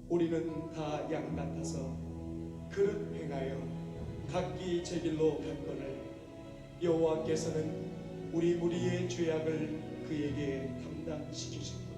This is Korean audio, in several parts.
우리는 다 양 같아서 그릇 행하여 각기 제 길로 갔거늘 여호와께서는 우리 무리의 죄악을 그에게 담당시키셨구나.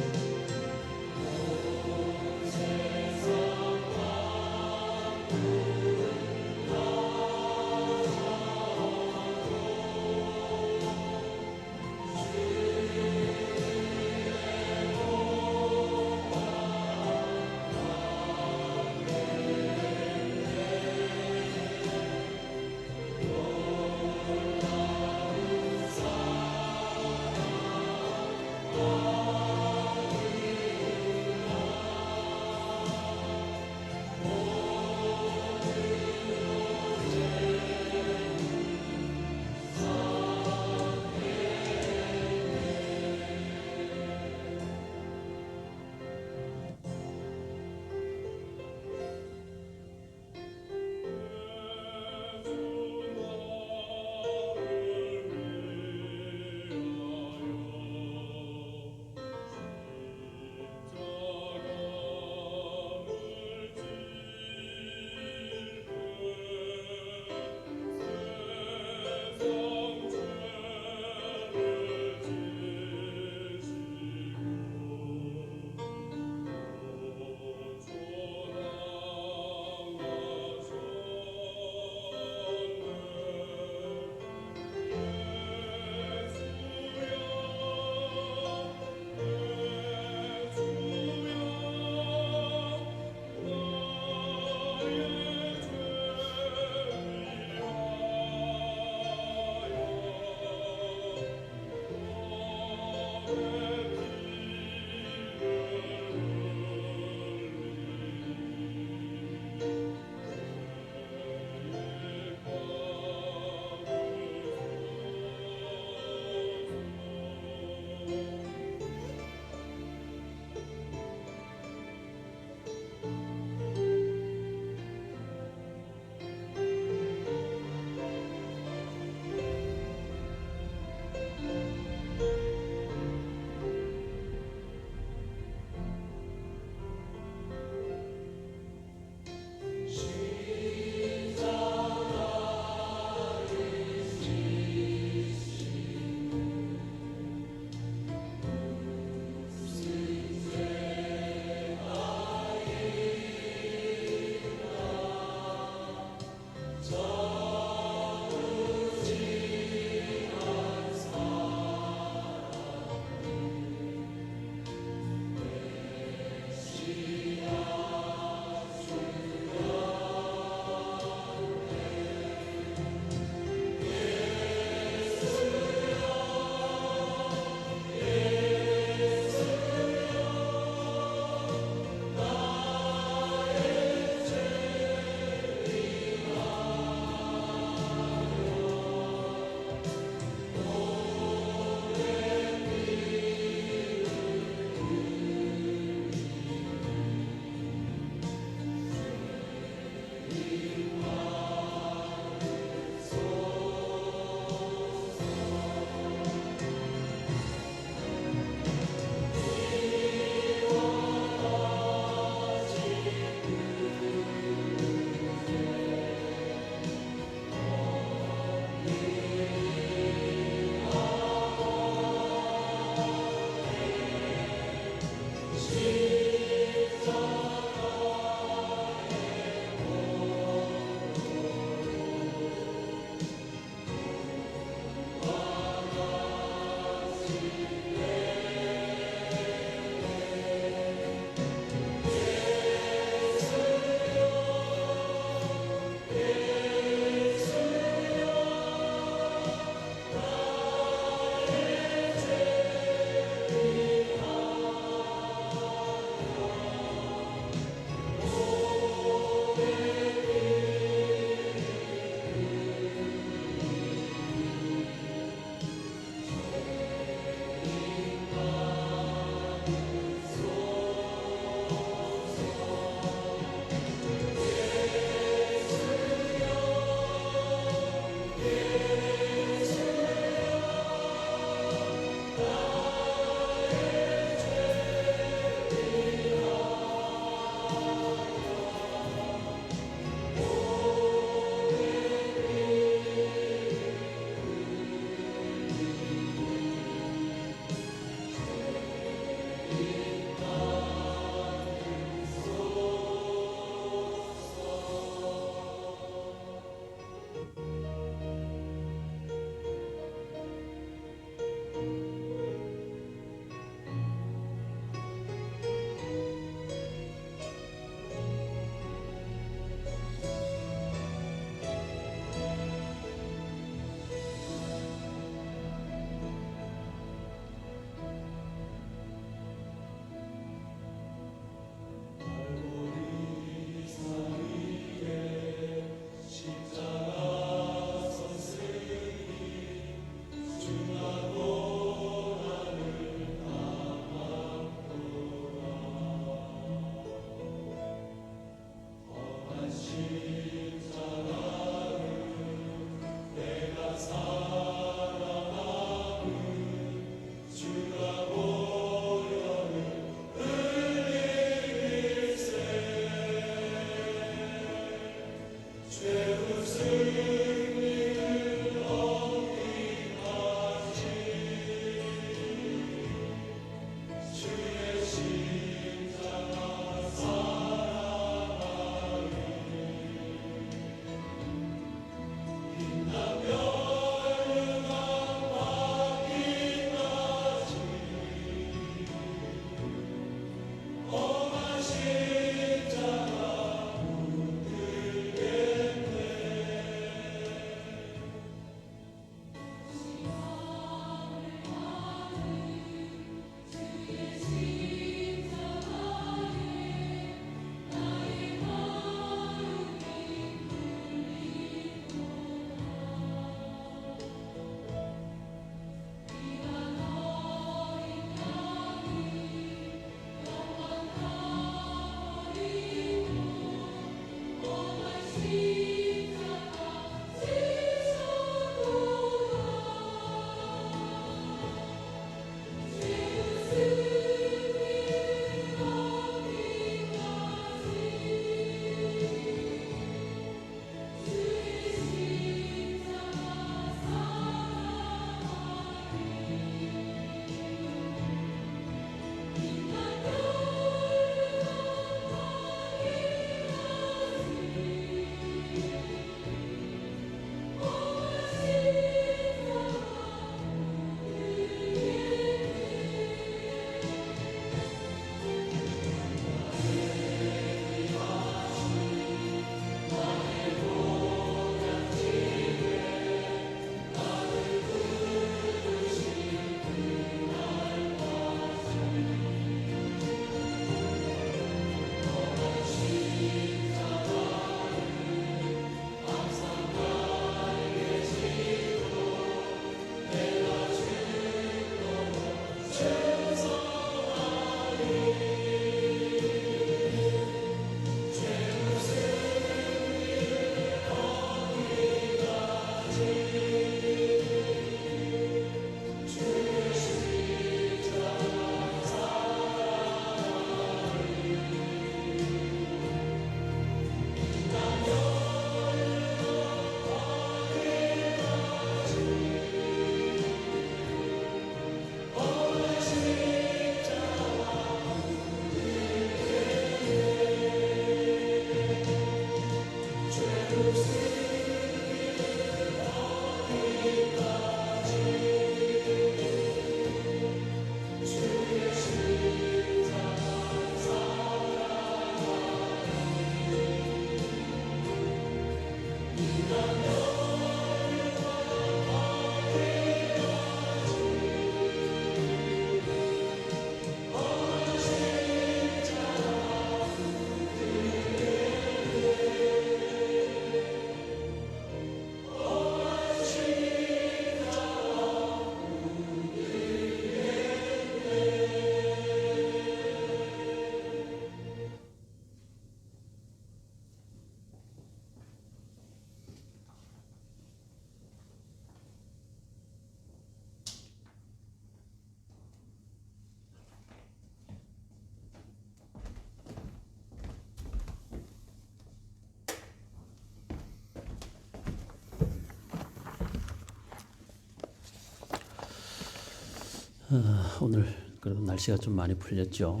오늘 그래도 날씨가 좀 많이 풀렸죠.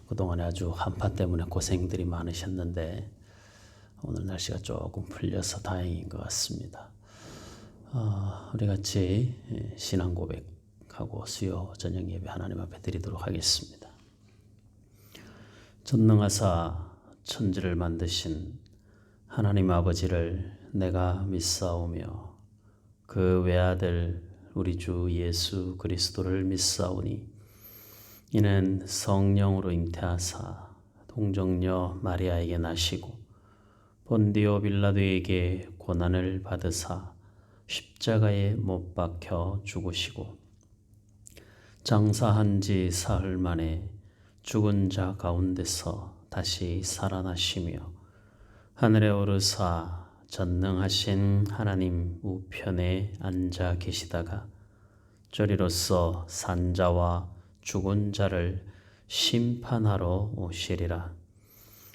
그동안에 아주 한파 때문에 고생들이 많으셨는데 오늘 날씨가 조금 풀려서 다행인 것 같습니다. 우리 같이 신앙 고백하고 수요 저녁 예배 하나님 앞에 드리도록 하겠습니다. 전능하사 천지를 만드신 하나님 아버지를 내가 믿사오며 그 외아들 우리 주 예수 그리스도를 믿사오니 이는 성령으로 잉태하사 동정녀 마리아에게 나시고 본디오 빌라도에게 고난을 받으사 십자가에 못 박혀 죽으시고 장사한 지 사흘 만에 죽은 자 가운데서 다시 살아나시며 하늘에 오르사 전능하신 하나님 우편에 앉아 계시다가 저리로서 산자와 죽은 자를 심판하러 오시리라.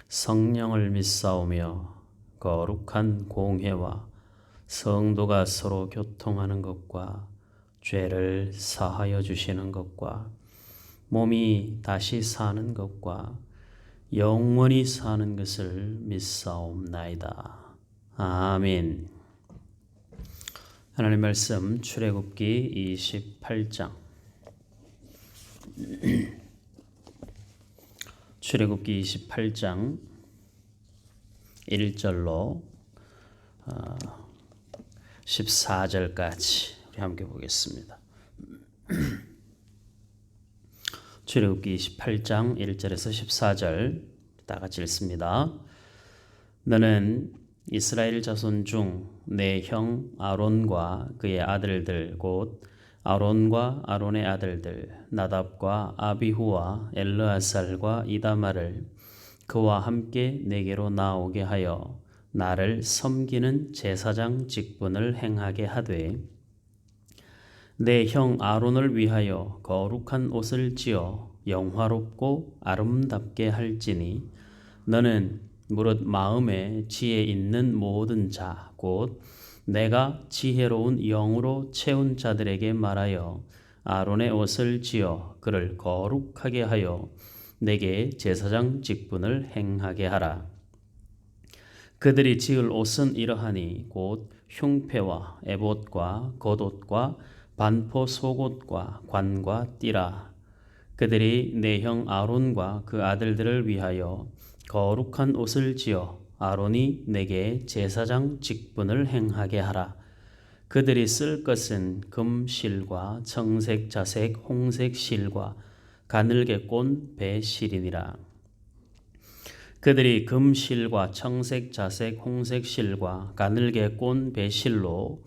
성령을 믿사오며 거룩한 공회와 성도가 서로 교통하는 것과 죄를 사하여 주시는 것과 몸이 다시 사는 것과 영원히 사는 것을 믿사옵나이다. 아멘. 하나님 말씀 출애굽기 28장 출애굽기 28장 1절로 14절까지 우리 함께 보겠습니다. 출애굽기 28장 1절에서 14절 다 같이 읽습니다. 너는 이스라엘 자손 중 내 형 아론과 그의 아들들 곧 아론과 아론의 아들들 나답과 아비후와 엘르아살과 이다마를 그와 함께 내게로 나오게 하여 나를 섬기는 제사장 직분을 행하게 하되 내 형 아론을 위하여 거룩한 옷을 지어 영화롭고 아름답게 할지니 너는 무릇 마음에 지혜 있는 모든 자 곧 내가 지혜로운 영으로 채운 자들에게 말하여 아론의 옷을 지어 그를 거룩하게 하여 내게 제사장 직분을 행하게 하라. 그들이 지을 옷은 이러하니 곧 흉패와 에봇과 겉옷과 반포 속옷과 관과 띠라. 그들이 내 형 아론과 그 아들들을 위하여 거룩한 옷을 지어 아론이 내게 제사장 직분을 행하게 하라. 그들이 쓸 것은 금실과 청색, 자색, 홍색 실과 가늘게 꼰 배실이니라. 그들이 금실과 청색, 자색, 홍색 실과 가늘게 꼰 배실로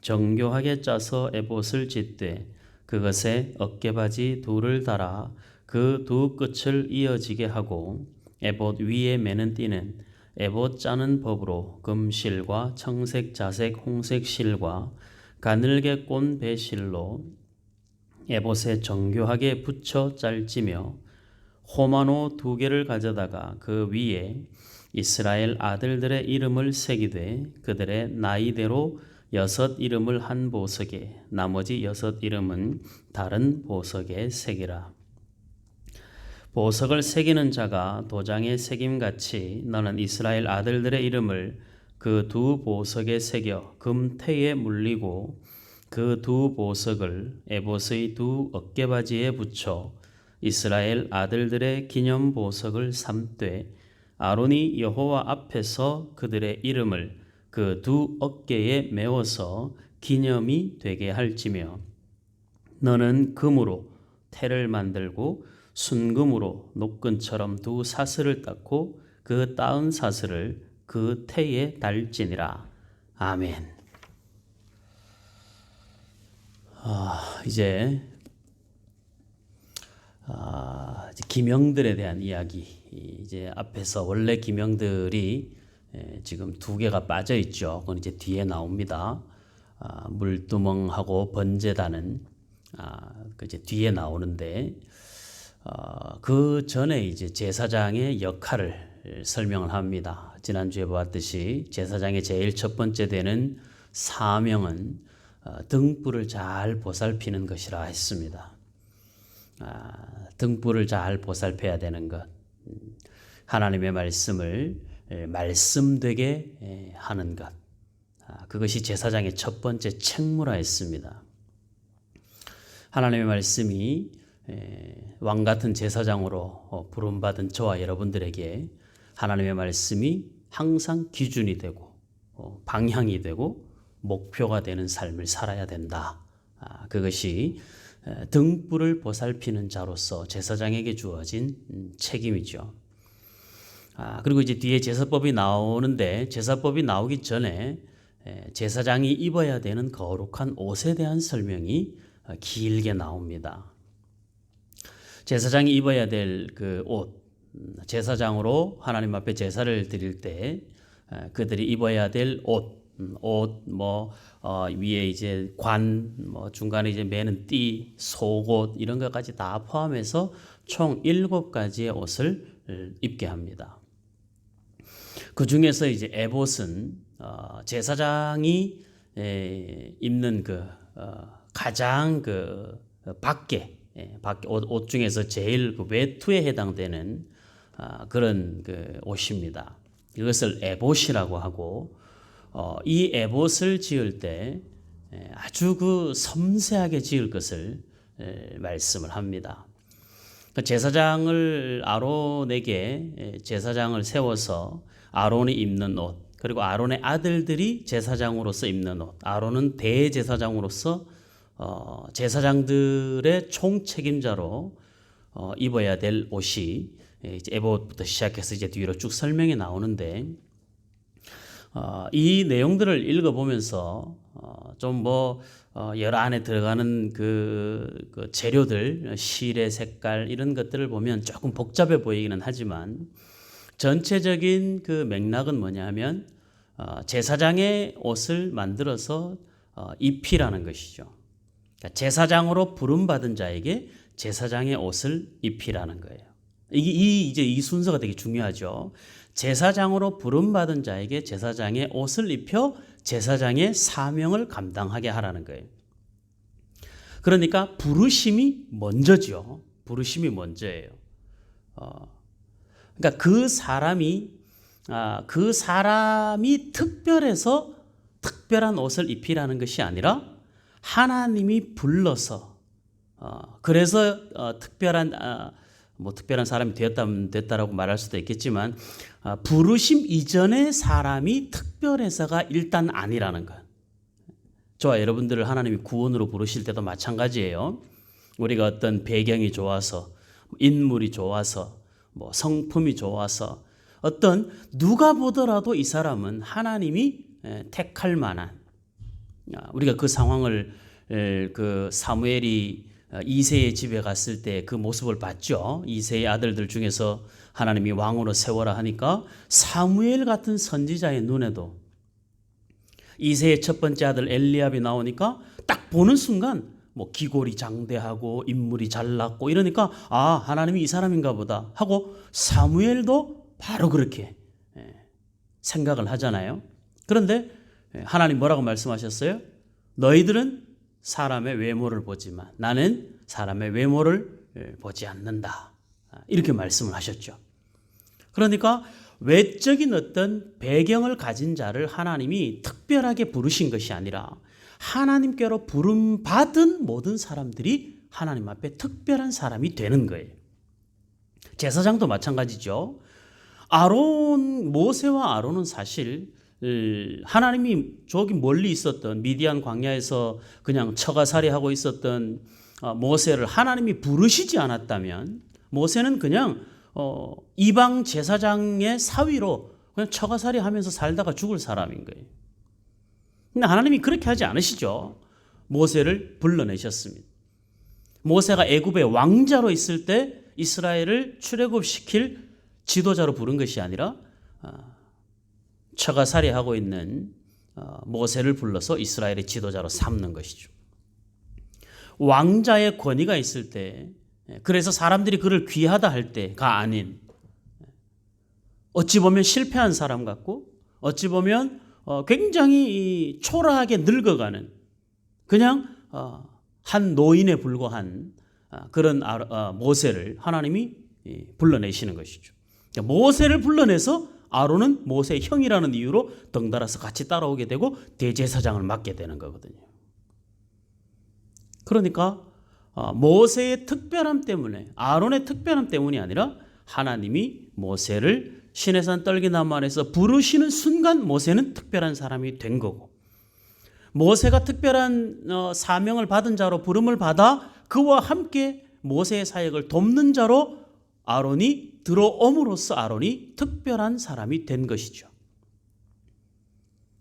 정교하게 짜서 에봇을 짓되 그것에 어깨바지 둘을 달아 그 두 끝을 이어지게 하고 에봇 위에 매는 띠는 에봇 짜는 법으로 금실과 청색, 자색, 홍색 실과 가늘게 꼰 배실로 에봇에 정교하게 붙여 짤지며 호마노 2개를 가져다가 그 위에 이스라엘 아들들의 이름을 새기되 그들의 나이대로 6 이름을 한 보석에 나머지 6 이름은 다른 보석에 새기라. 보석을 새기는 자가 도장에 새김같이 너는 이스라엘 아들들의 이름을 그 2 보석에 새겨 금태에 물리고 그 2 보석을 에봇의 2 어깨바지에 붙여 이스라엘 아들들의 기념 보석을 삼되 아론이 여호와 앞에서 그들의 이름을 그 두 어깨에 메워서 기념이 되게 할지며 너는 금으로 태를 만들고 순금으로 노끈처럼 두 사슬을 닦고 그 따은 사슬을 그 태에 달지니라. 아멘. 이제 기명들에 대한 이야기. 이제 앞에서 원래 기명들이 지금 두 개가 빠져 있죠. 그건 이제 뒤에 나옵니다. 물두멍하고 번제단은 이제 뒤에 나오는데 그 전에 이제 제사장의 역할을 설명을 합니다. 지난주에 보았듯이 제사장의 제일 첫 번째 되는 사명은 등불을 잘 보살피는 것이라 했습니다. 등불을 잘 보살펴야 되는 것, 하나님의 말씀을 말씀되게 하는 것, 그것이 제사장의 첫 번째 책무라 했습니다. 하나님의 말씀이 왕 같은 제사장으로 부름받은 저와 여러분들에게 하나님의 말씀이 항상 기준이 되고 방향이 되고 목표가 되는 삶을 살아야 된다. 그것이 등불을 보살피는 자로서 제사장에게 주어진 책임이죠. 그리고 이제 뒤에 제사법이 나오는데 제사법이 나오기 전에 제사장이 입어야 되는 거룩한 옷에 대한 설명이 길게 나옵니다. 제사장이 입어야 될 그 옷, 제사장으로 하나님 앞에 제사를 드릴 때 그들이 입어야 될 옷, 위에 이제 관, 중간에 이제 매는 띠, 속옷 이런 것까지 다 포함해서 총 7가지의 옷을 입게 합니다. 그 중에서 이제 에봇은 제사장이 입는 가장 밖에 옷 중에서 제일 외투에 해당되는 그런 옷입니다. 이것을 에봇이라고 하고 이 에봇을 지을 때 아주 섬세하게 지을 것을 말씀을 합니다. 제사장을 아론에게 제사장을 세워서 아론이 입는 옷, 그리고 아론의 아들들이 제사장으로서 입는 옷, 아론은 대제사장으로서 제사장들의 총책임자로 입어야 될 옷이 에봇부터 시작해서 이제 뒤로 쭉 설명이 나오는데 이 내용들을 읽어보면서 여러 안에 들어가는 그 재료들, 실의 색깔 이런 것들을 보면 조금 복잡해 보이기는 하지만 전체적인 그 맥락은 뭐냐 하면 제사장의 옷을 만들어서 입히라는 것이죠. 그러니까 제사장으로 부름받은 자에게 제사장의 옷을 입히라는 거예요. 이제 이 순서가 되게 중요하죠. 제사장으로 부름받은 자에게 제사장의 옷을 입혀 제사장의 사명을 감당하게 하라는 거예요. 그러니까 부르심이 먼저죠. 부르심이 먼저예요. 그러니까 그 사람이 특별해서 특별한 옷을 입히라는 것이 아니라 하나님이 불러서 그래서 특별한 사람이 되었다면 됐다라고 말할 수도 있겠지만 부르심 이전의 사람이 특별해서가 일단 아니라는 것. 저와 여러분들을 하나님이 구원으로 부르실 때도 마찬가지예요. 우리가 어떤 배경이 좋아서 인물이 좋아서 성품이 좋아서 어떤 누가 보더라도 이 사람은 하나님이 택할 만한 우리가 그 상황을 사무엘이 이새의 집에 갔을 때 그 모습을 봤죠. 이새의 아들들 중에서 하나님이 왕으로 세워라 하니까 사무엘 같은 선지자의 눈에도 이새의 첫 번째 아들 엘리압이 나오니까 딱 보는 순간 기골이 장대하고 인물이 잘났고 이러니까 하나님이 이 사람인가 보다 하고 사무엘도 바로 그렇게 생각을 하잖아요. 그런데 하나님 뭐라고 말씀하셨어요? 너희들은 사람의 외모를 보지만 나는 사람의 외모를 보지 않는다. 이렇게 말씀을 하셨죠. 그러니까 외적인 어떤 배경을 가진 자를 하나님이 특별하게 부르신 것이 아니라 하나님께로 부름받은 모든 사람들이 하나님 앞에 특별한 사람이 되는 거예요. 제사장도 마찬가지죠. 모세와 아론은 사실 하나님이 저기 멀리 있었던 미디안 광야에서 그냥 처가살이하고 있었던 모세를 하나님이 부르시지 않았다면 모세는 그냥 이방 제사장의 사위로 그냥 처가살이하면서 살다가 죽을 사람인 거예요. 근데 하나님이 그렇게 하지 않으시죠. 모세를 불러내셨습니다. 모세가 애굽의 왕자로 있을 때 이스라엘을 출애굽시킬 지도자로 부른 것이 아니라 처가살이하고 있는 모세를 불러서 이스라엘의 지도자로 삼는 것이죠. 왕자의 권위가 있을 때, 그래서 사람들이 그를 귀하다 할 때가 아닌, 어찌 보면 실패한 사람 같고 어찌 보면 굉장히 초라하게 늙어가는 그냥 한 노인에 불과한 그런 모세를 하나님이 불러내시는 것이죠. 모세를 불러내서 아론은 모세의 형이라는 이유로 덩달아서 같이 따라오게 되고 대제사장을 맡게 되는 거거든요. 그러니까 모세의 특별함 때문에, 아론의 특별함 때문이 아니라 하나님이 모세를 시내산 떨기나무 안에서 부르시는 순간 모세는 특별한 사람이 된 거고, 모세가 특별한 사명을 받은 자로 부름을 받아 그와 함께 모세의 사역을 돕는 자로 아론이 들어옴으로써 아론이 특별한 사람이 된 것이죠.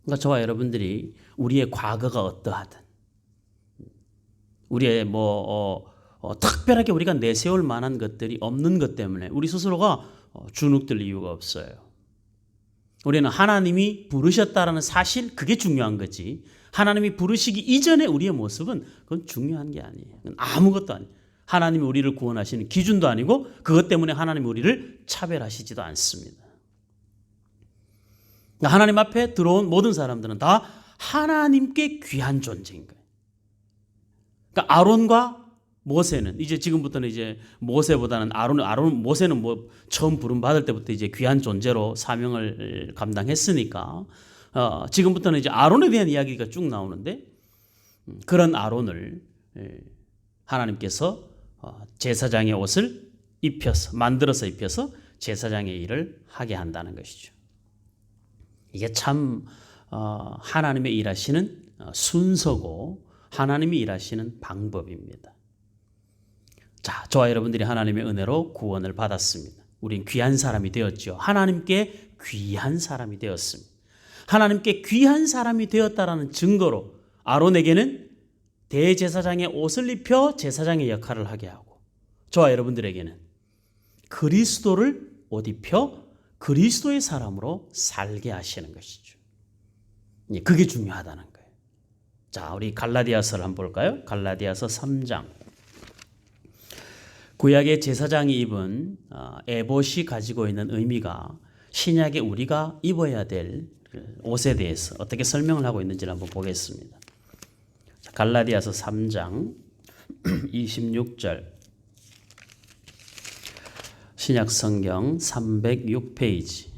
그러니까 저와 여러분들이 우리의 과거가 어떠하든, 우리의 특별하게 우리가 내세울 만한 것들이 없는 것 때문에 우리 스스로가 주눅들 이유가 없어요. 우리는 하나님이 부르셨다라는 사실, 그게 중요한 거지. 하나님이 부르시기 이전에 우리의 모습은 그건 중요한 게 아니에요. 그건 아무것도 아니에요. 하나님이 우리를 구원하시는 기준도 아니고 그것 때문에 하나님이 우리를 차별하시지도 않습니다. 하나님 앞에 들어온 모든 사람들은 다 하나님께 귀한 존재인 거예요. 그러니까 아론과 모세는 이제 지금부터는 이제 모세보다는 모세는 처음 부름 받을 때부터 이제 귀한 존재로 사명을 감당했으니까 지금부터는 이제 아론에 대한 이야기가 쭉 나오는데, 그런 아론을 하나님께서 제사장의 옷을 만들어서 입혀서 제사장의 일을 하게 한다는 것이죠. 이게 참 하나님의 일하시는 순서고 하나님이 일하시는 방법입니다. 자, 저와 여러분들이 하나님의 은혜로 구원을 받았습니다. 우린 귀한 사람이 되었죠. 하나님께 귀한 사람이 되었습니다. 하나님께 귀한 사람이 되었다라는 증거로 아론에게는 대제사장의 옷을 입혀 제사장의 역할을 하게 하고, 저와 여러분들에게는 그리스도를 옷 입혀 그리스도의 사람으로 살게 하시는 것이죠. 그게 중요하다는 거예요. 자, 우리 갈라디아서를 한번 볼까요? 갈라디아서 3장. 구약의 제사장이 입은 에봇이 가지고 있는 의미가 신약에 우리가 입어야 될 옷에 대해서 어떻게 설명을 하고 있는지를 한번 보겠습니다. 갈라디아서 3장 26절, 신약 성경 306페이지.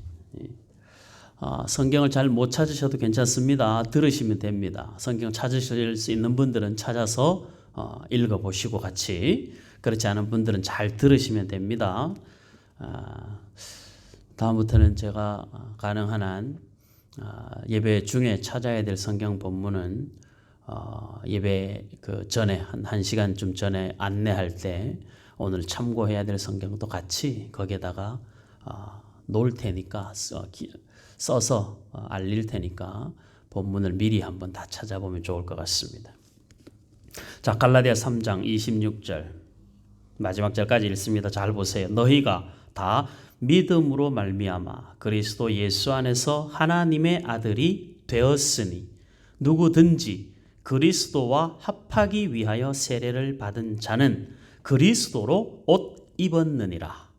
성경을 잘 못 찾으셔도 괜찮습니다. 들으시면 됩니다. 성경 찾으실 수 있는 분들은 찾아서 읽어보시고 같이, 그렇지 않은 분들은 잘 들으시면 됩니다. 다음부터는 제가 가능한 한 예배 중에 찾아야 될 성경 본문은 예배 그 전에 한 1시간쯤 전에 안내할 때 오늘 참고해야 될 성경도 같이 거기에다가 놓을 테니까 써서 알릴 테니까 본문을 미리 한번 다 찾아보면 좋을 것 같습니다. 자, 갈라디아 3장 26절 마지막 절까지 읽습니다. 잘 보세요. 너희가 다 믿음으로 말미암아 그리스도 예수 안에서 하나님의 아들이 되었으니 누구든지 그리스도와 합하기 위하여 세례를 받은 자는 그리스도로 옷 입었느니라.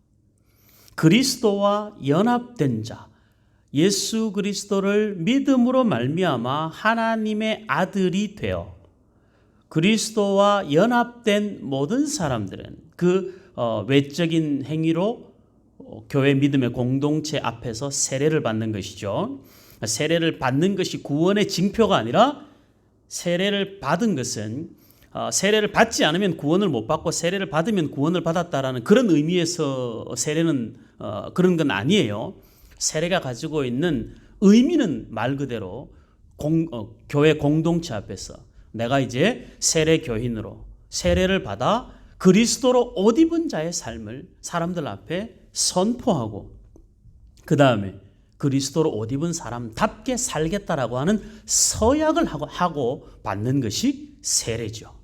그리스도와 연합된 자, 예수 그리스도를 믿음으로 말미암아 하나님의 아들이 되어 그리스도와 연합된 모든 사람들은 그 외적인 행위로 교회 믿음의 공동체 앞에서 세례를 받는 것이죠. 세례를 받는 것이 구원의 징표가 아니라, 세례를 받은 것은 세례를 받지 않으면 구원을 못 받고 세례를 받으면 구원을 받았다라는 그런 의미에서 세례는 그런 건 아니에요. 세례가 가지고 있는 의미는 말 그대로 교회 공동체 앞에서 내가 이제 세례 교인으로 세례를 받아 그리스도로 옷 입은 자의 삶을 사람들 앞에 선포하고 그 다음에 그리스도로 옷 입은 사람답게 살겠다라고 하는 서약을 하고 받는 것이 세례죠.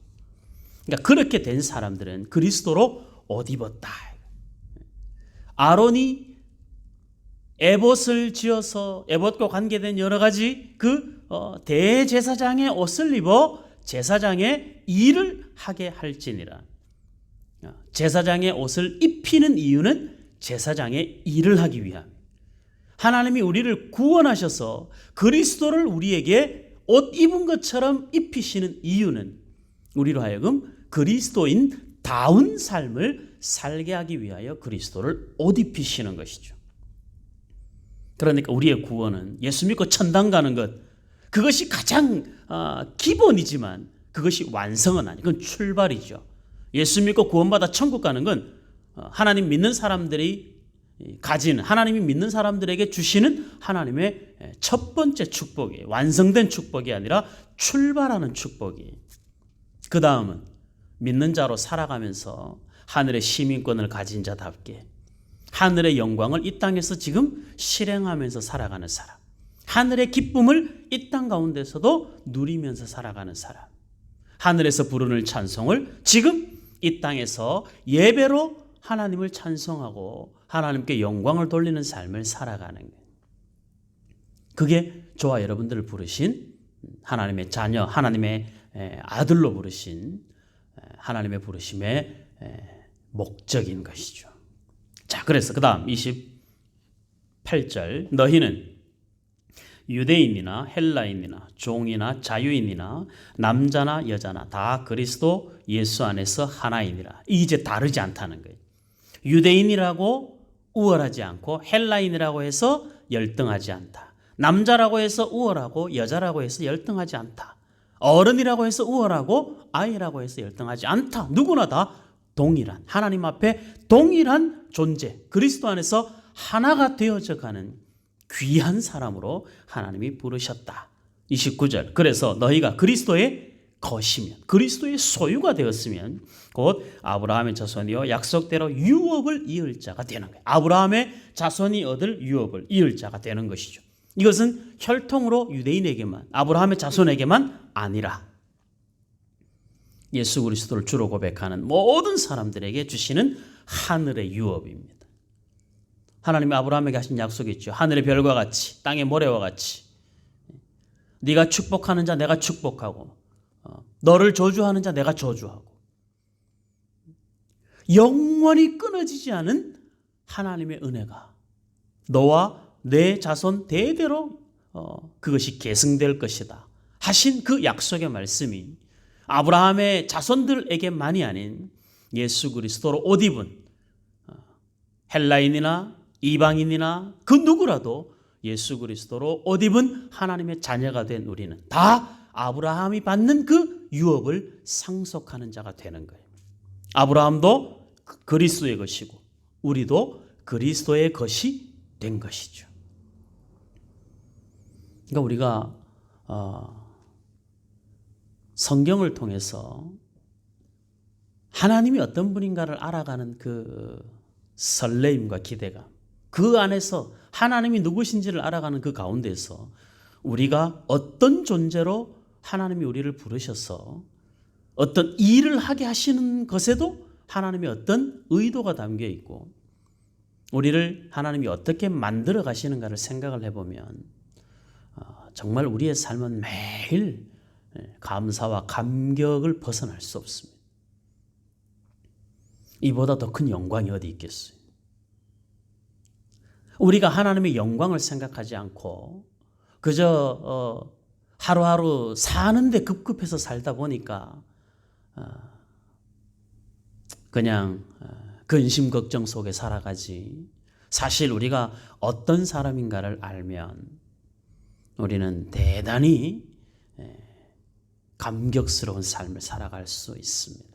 그러니까 그렇게 된 사람들은 그리스도로 옷 입었다. 아론이 에봇을 지어서 에봇과 관계된 여러 가지 대제사장의 옷을 입어 제사장의 일을 하게 할지니라. 제사장의 옷을 입히는 이유는 제사장의 일을 하기 위함. 하나님이 우리를 구원하셔서 그리스도를 우리에게 옷 입은 것처럼 입히시는 이유는 우리로 하여금 그리스도인다운 삶을 살게 하기 위하여 그리스도를 옷 입히시는 것이죠. 그러니까 우리의 구원은 예수 믿고 천당 가는 것, 그것이 가장 기본이지만 그것이 완성은 아니에요. 그건 출발이죠. 예수 믿고 구원받아 천국 가는 건 하나님 믿는 사람들이 가진, 하나님이 믿는 사람들에게 주시는 하나님의 첫 번째 축복이에요. 완성된 축복이 아니라 출발하는 축복이에요. 그 다음은 믿는 자로 살아가면서 하늘의 시민권을 가진 자답게 하늘의 영광을 이 땅에서 지금 실행하면서 살아가는 사람, 하늘의 기쁨을 이 땅 가운데서도 누리면서 살아가는 사람, 하늘에서 부르는 찬송을 지금 이 땅에서 예배로 하나님을 찬송하고 하나님께 영광을 돌리는 삶을 살아가는 거예요. 그게 저와 여러분들을 부르신 하나님의 자녀, 하나님의 아들로 부르신 하나님의 부르심의 목적인 것이죠. 자, 그래서 그 다음 28절 너희는 유대인이나 헬라인이나 종이나 자유인이나 남자나 여자나 다 그리스도 예수 안에서 하나이니라. 이제 다르지 않다는 거예요. 유대인이라고 우월하지 않고 헬라인이라고 해서 열등하지 않다. 남자라고 해서 우월하고 여자라고 해서 열등하지 않다. 어른이라고 해서 우월하고 아이라고 해서 열등하지 않다. 누구나 다 동일한, 하나님 앞에 동일한 존재, 그리스도 안에서 하나가 되어져 가는 귀한 사람으로 하나님이 부르셨다. 29절 그래서 너희가 그리스도의 것이면, 그리스도의 소유가 되었으면 곧 아브라함의 자손이요 약속대로 유업을 이을 자가 되는 거예요. 아브라함의 자손이 얻을 유업을 이을 자가 되는 것이죠. 이것은 혈통으로 유대인에게만, 아브라함의 자손에게만 아니라 예수 그리스도를 주로 고백하는 모든 사람들에게 주시는 하늘의 유업입니다. 하나님이 아브라함에게 하신 약속이 있죠. 하늘의 별과 같이 땅의 모래와 같이 네가 축복하는 자 내가 축복하고 너를 저주하는 자 내가 저주하고 영원히 끊어지지 않은 하나님의 은혜가 너와 내 자손 대대로 그것이 계승될 것이다 하신 그 약속의 말씀이 아브라함의 자손들에게만이 아닌 예수 그리스도로 옷 입은 헬라인이나 이방인이나 그 누구라도 예수 그리스도로 옷 입은 하나님의 자녀가 된 우리는 다 아브라함이 받는 그 유업을 상속하는 자가 되는 거예요. 아브라함도 그리스도의 것이고 우리도 그리스도의 것이 된 것이죠. 그러니까 우리가 성경을 통해서 하나님이 어떤 분인가를 알아가는 그 설레임과 기대감, 그 안에서 하나님이 누구신지를 알아가는 그 가운데서 우리가 어떤 존재로 하나님이 우리를 부르셔서 어떤 일을 하게 하시는 것에도 하나님의 어떤 의도가 담겨 있고 우리를 하나님이 어떻게 만들어 가시는가를 생각을 해보면 정말 우리의 삶은 매일 감사와 감격을 벗어날 수 없습니다. 이보다 더 큰 영광이 어디 있겠어요? 우리가 하나님의 영광을 생각하지 않고 그저 하루하루 사는데 급급해서 살다 보니까 그냥 근심 걱정 속에 살아가지. 사실 우리가 어떤 사람인가를 알면 우리는 대단히 감격스러운 삶을 살아갈 수 있습니다.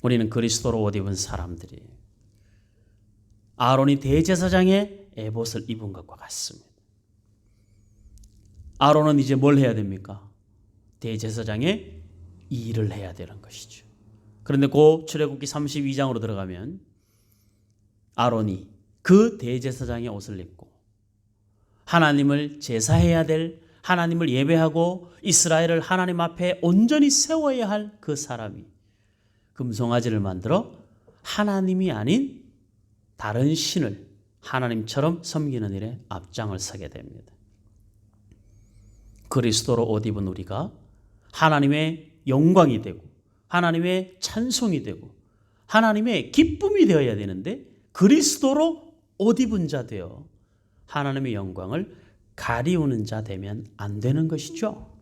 우리는 그리스도로 옷 입은 사람들이 아론이 대제사장의 에봇을 입은 것과 같습니다. 아론은 이제 뭘 해야 됩니까? 대제사장의 일을 해야 되는 것이죠. 그런데 그 출애굽기 32장으로 들어가면 아론이 그 대제사장의 옷을 입고 하나님을 제사해야 될, 하나님을 예배하고 이스라엘을 하나님 앞에 온전히 세워야 할 그 사람이 금송아지를 만들어 하나님이 아닌 다른 신을 하나님처럼 섬기는 일에 앞장을 서게 됩니다. 그리스도로 옷 입은 우리가 하나님의 영광이 되고 하나님의 찬송이 되고 하나님의 기쁨이 되어야 되는데 그리스도로 옷 입은 자 되어 하나님의 영광을 가리우는 자 되면 안 되는 것이죠.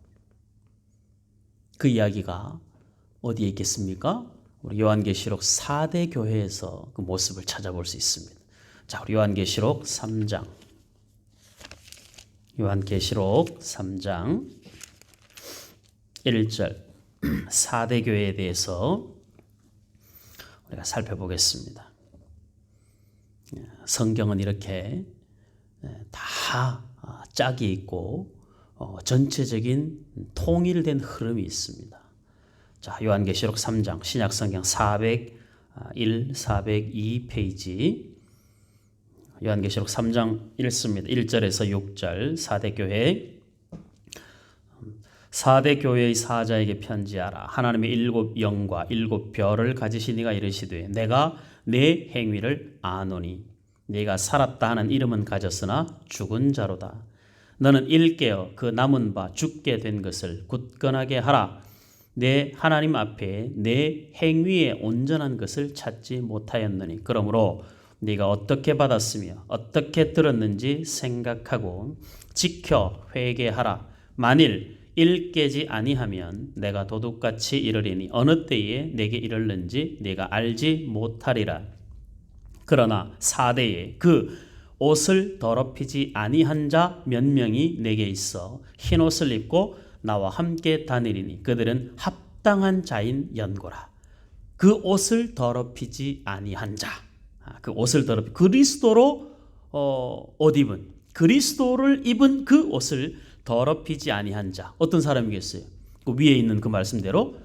그 이야기가 어디에 있겠습니까? 우리 요한계시록 4대 교회에서 그 모습을 찾아볼 수 있습니다. 자, 우리 요한계시록 3장. 요한계시록 3장 1절 4대 교회에 대해서 우리가 살펴보겠습니다. 성경은 이렇게 다 짝이 있고 전체적인 통일된 흐름이 있습니다. 자, 요한계시록 3장 신약성경 401, 402 페이지 요한계시록 3장 읽습니다. 1절에서 6절 4대 교회 4대 교회의 사자에게 편지하라. 하나님의 7 영과 7 별을 가지신 이가 이르시되 내가 내 행위를 아노니 네가 살았다 하는 이름은 가졌으나 죽은 자로다. 너는 일깨어 그 남은 바 죽게 된 것을 굳건하게 하라. 내 하나님 앞에 내 행위에 온전한 것을 찾지 못하였느니 그러므로 네가 어떻게 받았으며 어떻게 들었는지 생각하고 지켜 회개하라. 만일 일깨지 아니하면 내가 도둑같이 이르리니 어느 때에 내게 이르는지 네가 알지 못하리라. 그러나 4대에 그 옷을 더럽히지 아니한 자 몇 명이 내게 있어 흰 옷을 입고 나와 함께 다니리니 그들은 합당한 자인 연고라. 그 옷을 더럽히지 아니한 자, 그 옷을 더럽히 그리스도로 옷 입은 그리스도를 입은 그 옷을 더럽히지 아니한 자 어떤 사람이겠어요? 그 위에 있는 그 말씀대로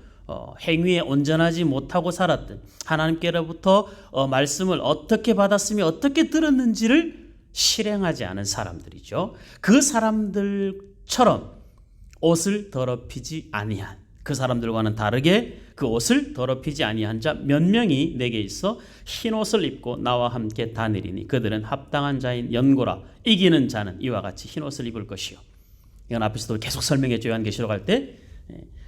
행위에 온전하지 못하고 살았던 하나님께로부터 말씀을 어떻게 받았으며 어떻게 들었는지를 실행하지 않은 사람들이죠. 그 사람들처럼 옷을 더럽히지 아니한 그 사람들과는 다르게 그 옷을 더럽히지 아니한 자 몇 명이 내게 있어 흰 옷을 입고 나와 함께 다니리니 그들은 합당한 자인 연고라. 이기는 자는 이와 같이 흰 옷을 입을 것이요. 이건 앞에서도 계속 설명했죠. 요한계시록 할 때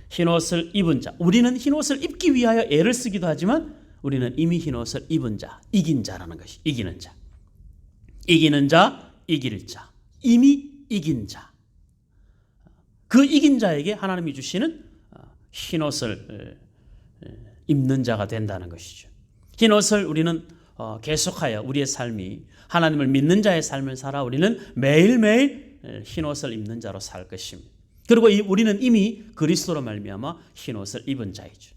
흰 옷을 입은 자. 우리는 흰 옷을 입기 위하여 애를 쓰기도 하지만 우리는 이미 흰 옷을 입은 자, 이긴 자라는 것이 이기는 자. 이기는 자, 이길 자. 이미 이긴 자. 그 이긴 자에게 하나님이 주시는 흰 옷을 입는 자가 된다는 것이죠. 흰 옷을 우리는 계속하여 우리의 삶이 하나님을 믿는 자의 삶을 살아 우리는 매일매일 흰 옷을 입는 자로 살 것입니다. 그리고 우리는 이미 그리스도로 말미암아 흰 옷을 입은 자이죠.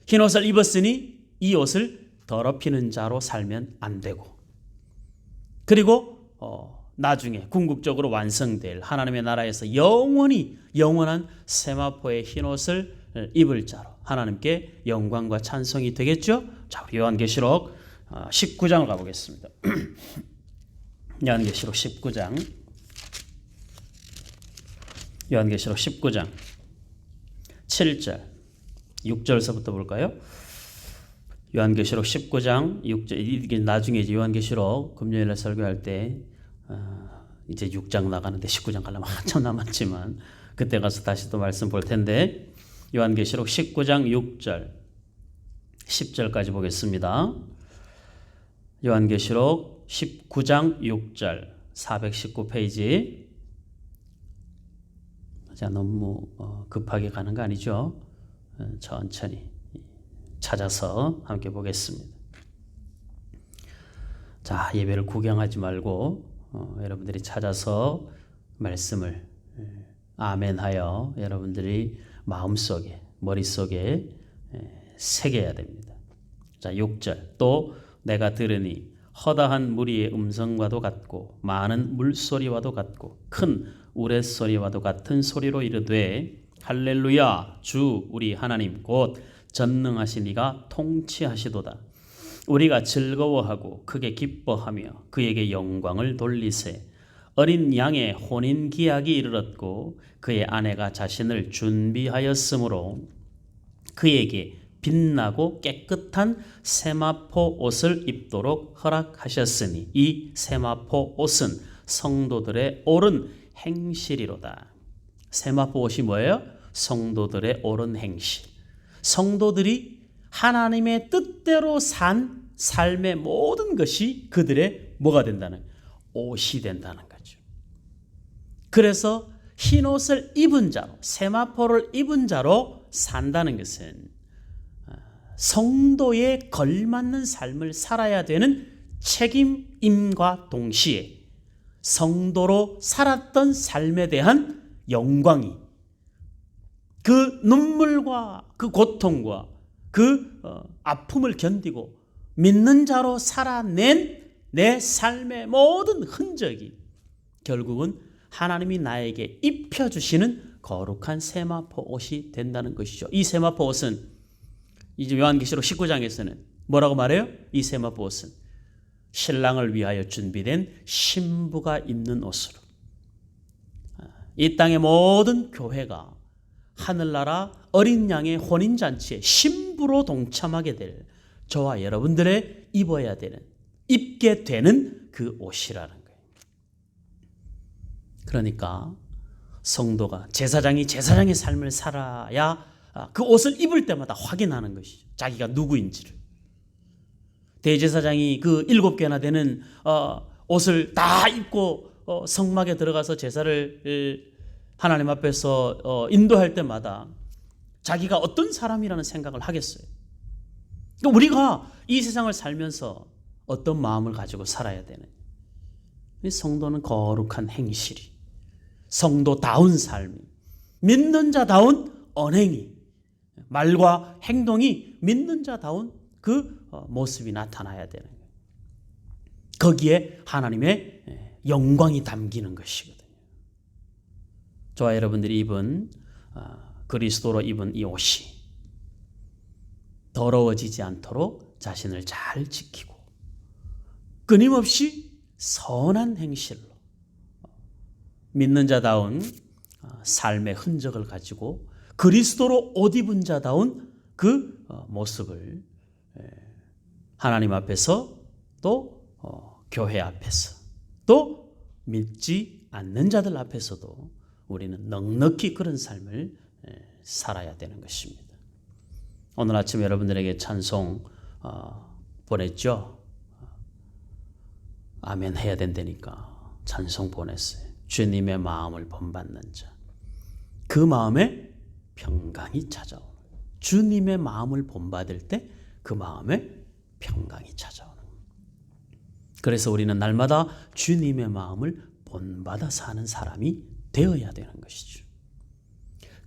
흰 옷을 입었으니 이 옷을 더럽히는 자로 살면 안 되고 그리고 나중에 궁극적으로 완성될 하나님의 나라에서 영원한 세마포의 흰 옷을 입을 자로 하나님께 영광과 찬송이 되겠죠. 자, 우리 요한계시록 19장을 가보겠습니다. 요한계시록 19장 요한계시록 19장 7절 6절서부터 볼까요? 요한계시록 19장 6절 이게 나중에 이제 요한계시록 금요일에 설교할 때 이제 6장 나가는데 19장 가려면 한참 남았지만 그때 가서 다시 또 말씀 볼 텐데 요한계시록 19장 6절 10절까지 보겠습니다. 요한계시록 19장 6절 419페이지. 자, 너무 급하게 가는 거 아니죠? 천천히 찾아서 함께 보겠습니다. 자, 예배를 구경하지 말고 여러분들이 찾아서 말씀을 아멘하여 여러분들이 마음속에 머릿속에 새겨야 됩니다. 자, 6절 또 내가 들으니 허다한 무리의 음성과도 같고 많은 물소리와도 같고 큰 우레소리와도 같은 소리로 이르되 할렐루야 주 우리 하나님 곧 전능하신 이가 통치하시도다. 우리가 즐거워하고 크게 기뻐하며 그에게 영광을 돌리세. 어린 양의 혼인 기약이 이르렀고 그의 아내가 자신을 준비하였으므로 그에게 빛나고 깨끗한 세마포 옷을 입도록 허락하셨으니 이 세마포 옷은 성도들의 옳은 행실이로다. 세마포 옷이 뭐예요? 성도들의 옳은 행실. 성도들이 하나님의 뜻대로 산 삶의 모든 것이 그들의 뭐가 된다는 옷이 된다는 거죠. 그래서 흰 옷을 입은 자로 세마포를 입은 자로 산다는 것은 성도에 걸맞는 삶을 살아야 되는 책임임과 동시에 성도로 살았던 삶에 대한 영광이 그 눈물과 그 고통과 그 아픔을 견디고 믿는 자로 살아낸 내 삶의 모든 흔적이 결국은 하나님이 나에게 입혀주시는 거룩한 세마포 옷이 된다는 것이죠. 이 세마포 옷은 이제 요한계시록 19장에서는 뭐라고 말해요? 이 세마포 옷은 신랑을 위하여 준비된 신부가 입는 옷으로 이 땅의 모든 교회가 하늘나라 어린 양의 혼인잔치에 신부로 동참하게 될 저와 여러분들의 입어야 되는 입게 되는 그 옷이라는 거예요. 그러니까 성도가 제사장이 제사장의 삶을 살아야 그 옷을 입을 때마다 확인하는 것이죠. 자기가 누구인지를. 대제사장이 그 7개나 되는 옷을 다 입고 성막에 들어가서 제사를 하나님 앞에서 인도할 때마다 자기가 어떤 사람이라는 생각을 하겠어요. 그러니까 우리가 이 세상을 살면서 어떤 마음을 가지고 살아야 되는 성도는 거룩한 행실이 성도다운 삶이 믿는 자다운 언행이 말과 행동이 믿는 자다운 그 모습이 나타나야 되는 거예요. 거기에 하나님의 영광이 담기는 것이거든요. 저와 여러분들이 입은 그리스도로 입은 이 옷이 더러워지지 않도록 자신을 잘 지키고 끊임없이 선한 행실로 믿는 자다운 삶의 흔적을 가지고 그리스도로 옷 입은 자다운 그 모습을 하나님 앞에서 또 교회 앞에서 또 믿지 않는 자들 앞에서도 우리는 넉넉히 그런 삶을 살아야 되는 것입니다. 오늘 아침 여러분들에게 찬송 보냈죠? 아멘 해야 된다니까 찬송 보냈어요. 주님의 마음을 본받는 자. 그 마음에 평강이 찾아오는 거예요. 주님의 마음을 본받을 때 그 마음에 평강이 찾아오는 거예요. 그래서 우리는 날마다 주님의 마음을 본받아 사는 사람이 되어야 되는 것이죠.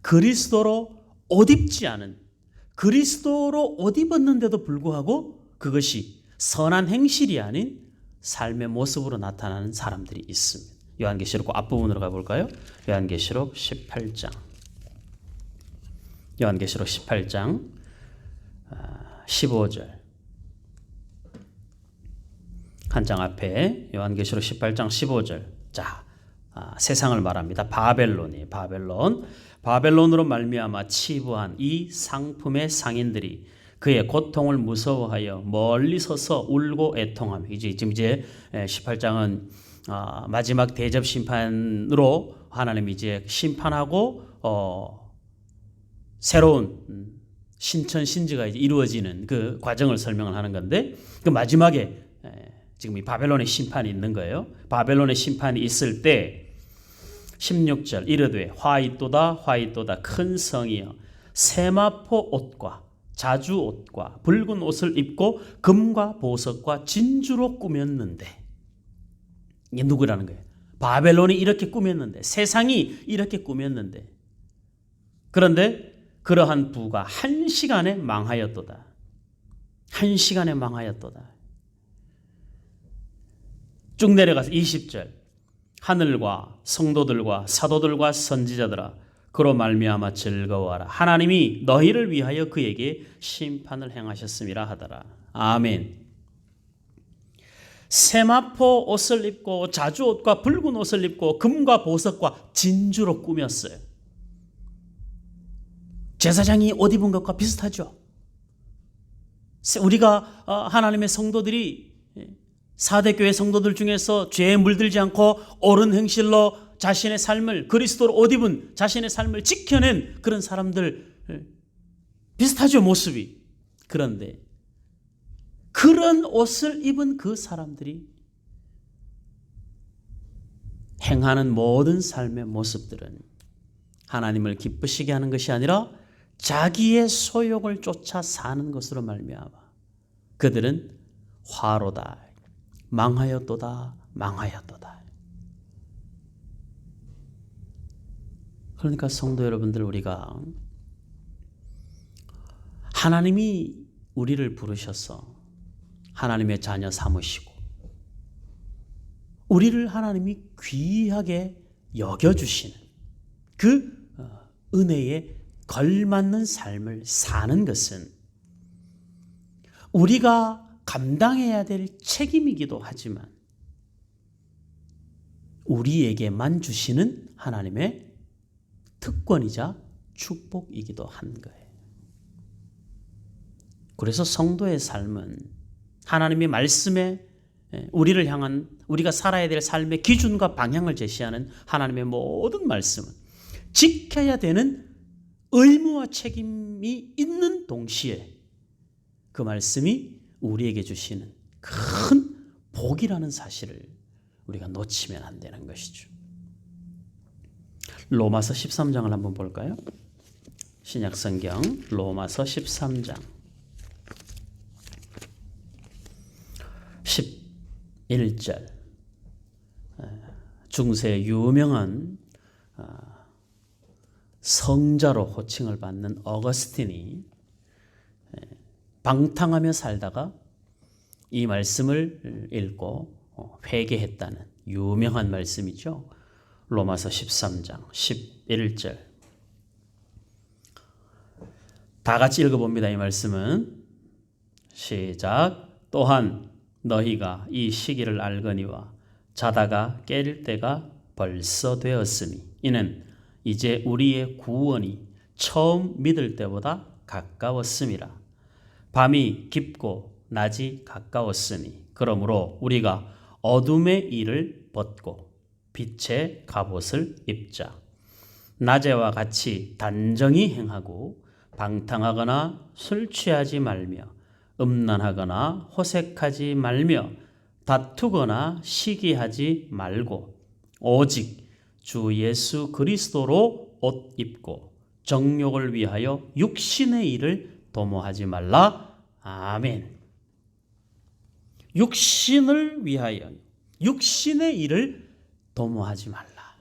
그리스도로 옷 입지 않은 그리스도로 옷 입었는데도 불구하고 그것이 선한 행실이 아닌 삶의 모습으로 나타나는 사람들이 있습니다. 요한계시록 앞부분으로 가볼까요? 요한계시록 18장 요한계시록 18장 15절 한 장 앞에 요한계시록 18장 15절 자 세상을 말합니다. 바벨론이에요. 바벨론으로 말미암아 치부한 이 상품의 상인들이 그의 고통을 무서워하여 멀리 서서 울고 애통하며 지금 이제 18장은 마지막 대접 심판으로 하나님이 이제 심판하고 새로운 신천 신지가 이제 이루어지는 그 과정을 설명을 하는 건데 그 마지막에 지금 이 바벨론의 심판이 있는 거예요. 바벨론의 심판이 있을 때 16절 이르되 화이또다 큰 성이여 세마포 옷과 자주 옷과 붉은 옷을 입고 금과 보석과 진주로 꾸몄는데 이게 누구라는 거예요? 바벨론이 이렇게 꾸몄는데 세상이 이렇게 꾸몄는데 그런데 그러한 부가 한 시간에 망하였도다. 한 시간에 망하였도다. 쭉 내려가서 20절. 하늘과 성도들과 사도들과 선지자들아 그로 말미암아 즐거워하라. 하나님이 너희를 위하여 그에게 심판을 행하셨음이라 하더라. 아멘. 세마포 옷을 입고 자주옷과 붉은 옷을 입고 금과 보석과 진주로 꾸몄어요. 제사장이 옷 입은 것과 비슷하죠. 우리가 하나님의 성도들이 4대 교회 성도들 중에서 죄에 물들지 않고 옳은 행실로 자신의 삶을 그리스도로 옷 입은 자신의 삶을 지켜낸 그런 사람들 비슷하죠, 모습이. 그런데 그런 옷을 입은 그 사람들이 행하는 모든 삶의 모습들은 하나님을 기쁘시게 하는 것이 아니라 자기의 소욕을 쫓아 사는 것으로 말미암아 그들은 화로다, 망하였도다, 망하였도다. 그러니까 성도 여러분들, 우리가 하나님이 우리를 부르셔서 하나님의 자녀 삼으시고 우리를 하나님이 귀하게 여겨주시는 그 은혜에 걸맞는 삶을 사는 것은 우리가 감당해야 될 책임이기도 하지만 우리에게만 주시는 하나님의 특권이자 축복이기도 한 거예요. 그래서 성도의 삶은 하나님의 말씀에 우리를 향한 우리가 살아야 될 삶의 기준과 방향을 제시하는 하나님의 모든 말씀은 지켜야 되는 의무와 책임이 있는 동시에 그 말씀이 우리에게 주시는 큰 복이라는 사실을 우리가 놓치면 안 되는 것이죠. 로마서 13장을 한번 볼까요? 신약성경 로마서 13장 11절. 중세 유명한 성자로 호칭을 받는 어거스틴이 방탕하며 살다가 이 말씀을 읽고 회개했다는 유명한 말씀이죠. 로마서 13장 11절. 다 같이 읽어봅니다. 이 말씀은 시작. 또한 너희가 이 시기를 알거니와 자다가 깰 때가 벌써 되었으니 이는 이제 우리의 구원이 처음 믿을 때보다 가까웠음이라. 밤이 깊고 낮이 가까웠으니 그러므로 우리가 어둠의 일을 벗고 빛의 갑옷을 입자. 낮에와 같이 단정히 행하고 방탕하거나 술 취하지 말며 음란하거나 호색하지 말며 다투거나 시기하지 말고 오직 주 예수 그리스도로 옷 입고 정욕을 위하여 육신의 일을 도모하지 말라. 아멘. 육신을 위하여 육신의 일을 도모하지 말라.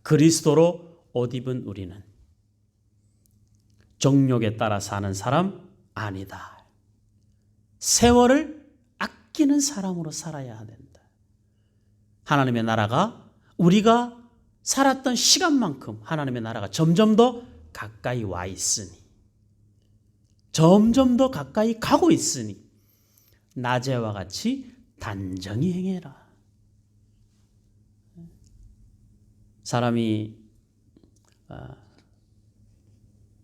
그리스도로 옷 입은 우리는 정욕에 따라 사는 사람 아니다. 세월을 아끼는 사람으로 살아야 된다. 하나님의 나라가 우리가 살았던 시간만큼 하나님의 나라가 점점 더 가까이 와 있으니, 점점 더 가까이 가고 있으니 낮에와 같이 단정히 행해라. 사람이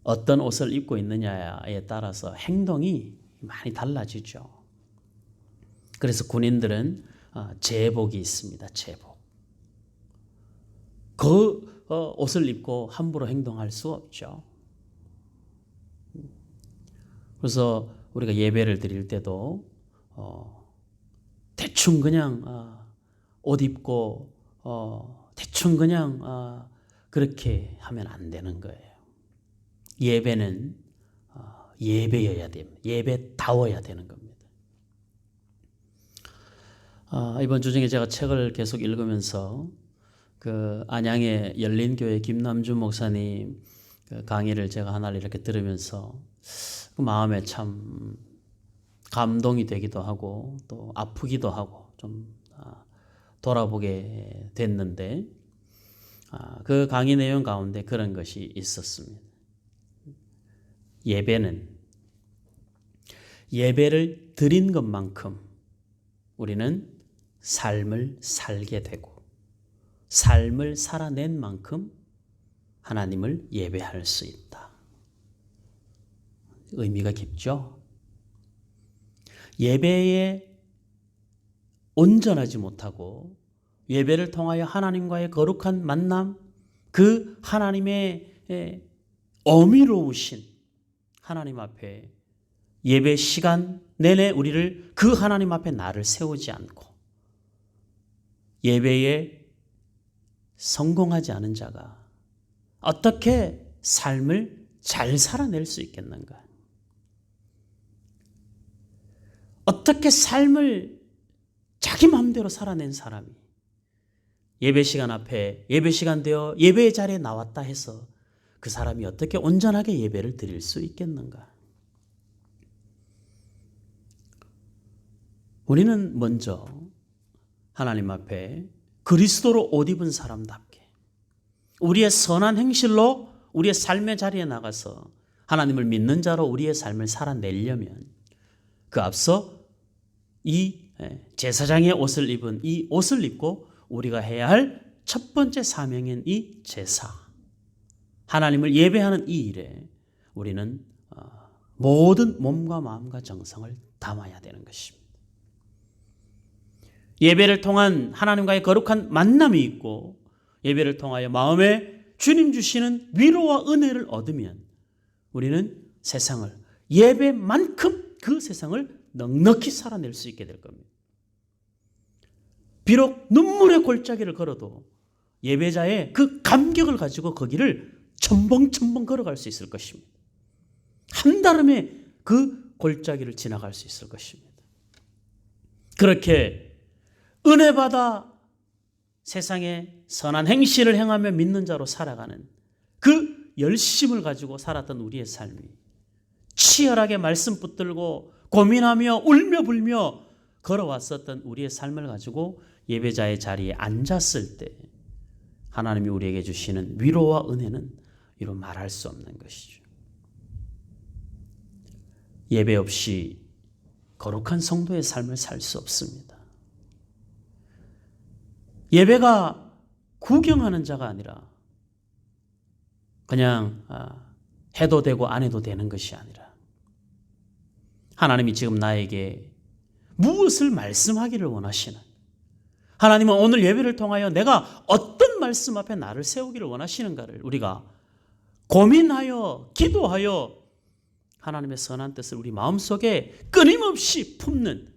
어떤 옷을 입고 있느냐에 따라서 행동이 많이 달라지죠. 그래서 군인들은 제복이 있습니다. 제복. 그 옷을 입고 함부로 행동할 수 없죠. 그래서 우리가 예배를 드릴 때도 대충 그냥 옷 입고 대충 그냥 그렇게 하면 안 되는 거예요. 예배는 예배여야 됩니다. 예배다워야 되는 겁니다. 이번 주중에 제가 책을 계속 읽으면서 그 안양의 열린교회 김남준 목사님 그 강의를 제가 하나를 이렇게 들으면서 그 마음에 참 감동이 되기도 하고 또 아프기도 하고 좀 돌아보게 됐는데 그 강의 내용 가운데 그런 것이 있었습니다. 예배를 드린 것만큼 우리는 삶을 살게 되고 삶을 살아낸 만큼 하나님을 예배할 수 있다. 의미가 깊죠? 예배에 온전하지 못하고 예배를 통하여 하나님과의 거룩한 만남, 그 하나님의 어미로우신 하나님 앞에 예배 시간 내내 우리를 그 하나님 앞에 나를 세우지 않고 예배에 성공하지 않은 자가 어떻게 삶을 잘 살아낼 수 있겠는가? 어떻게 삶을 자기 마음대로 살아낸 사람이 예배 시간 앞에 예배 시간 되어 예배의 자리에 나왔다 해서 그 사람이 어떻게 온전하게 예배를 드릴 수 있겠는가? 우리는 먼저 하나님 앞에 그리스도로 옷 입은 사람답게 우리의 선한 행실로 우리의 삶의 자리에 나가서 하나님을 믿는 자로 우리의 삶을 살아내려면 그 앞서 이 제사장의 옷을 입은 이 옷을 입고 우리가 해야 할 첫 번째 사명인 이 제사, 하나님을 예배하는 이 일에 우리는 모든 몸과 마음과 정성을 담아야 되는 것입니다. 예배를 통한 하나님과의 거룩한 만남이 있고 예배를 통하여 마음에 주님 주시는 위로와 은혜를 얻으면 우리는 세상을 예배만큼 그 세상을 넉넉히 살아낼 수 있게 될 겁니다. 비록 눈물의 골짜기를 걸어도 예배자의 그 감격을 가지고 거기를 첨벙첨벙 걸어갈 수 있을 것입니다. 한달음에 그 골짜기를 지나갈 수 있을 것입니다. 그렇게 은혜 받아 세상에 선한 행실을 행하며 믿는 자로 살아가는 그 열심을 가지고 살았던 우리의 삶이 치열하게 말씀 붙들고 고민하며 울며 불며 걸어왔었던 우리의 삶을 가지고 예배자의 자리에 앉았을 때 하나님이 우리에게 주시는 위로와 은혜는 이루 말할 수 없는 것이죠. 예배 없이 거룩한 성도의 삶을 살 수 없습니다. 예배가 구경하는 자가 아니라 그냥 해도 되고 안 해도 되는 것이 아니라 하나님이 지금 나에게 무엇을 말씀하기를 원하시는, 하나님은 오늘 예배를 통하여 내가 어떤 말씀 앞에 나를 세우기를 원하시는가를 우리가 고민하여 기도하여 하나님의 선한 뜻을 우리 마음속에 끊임없이 품는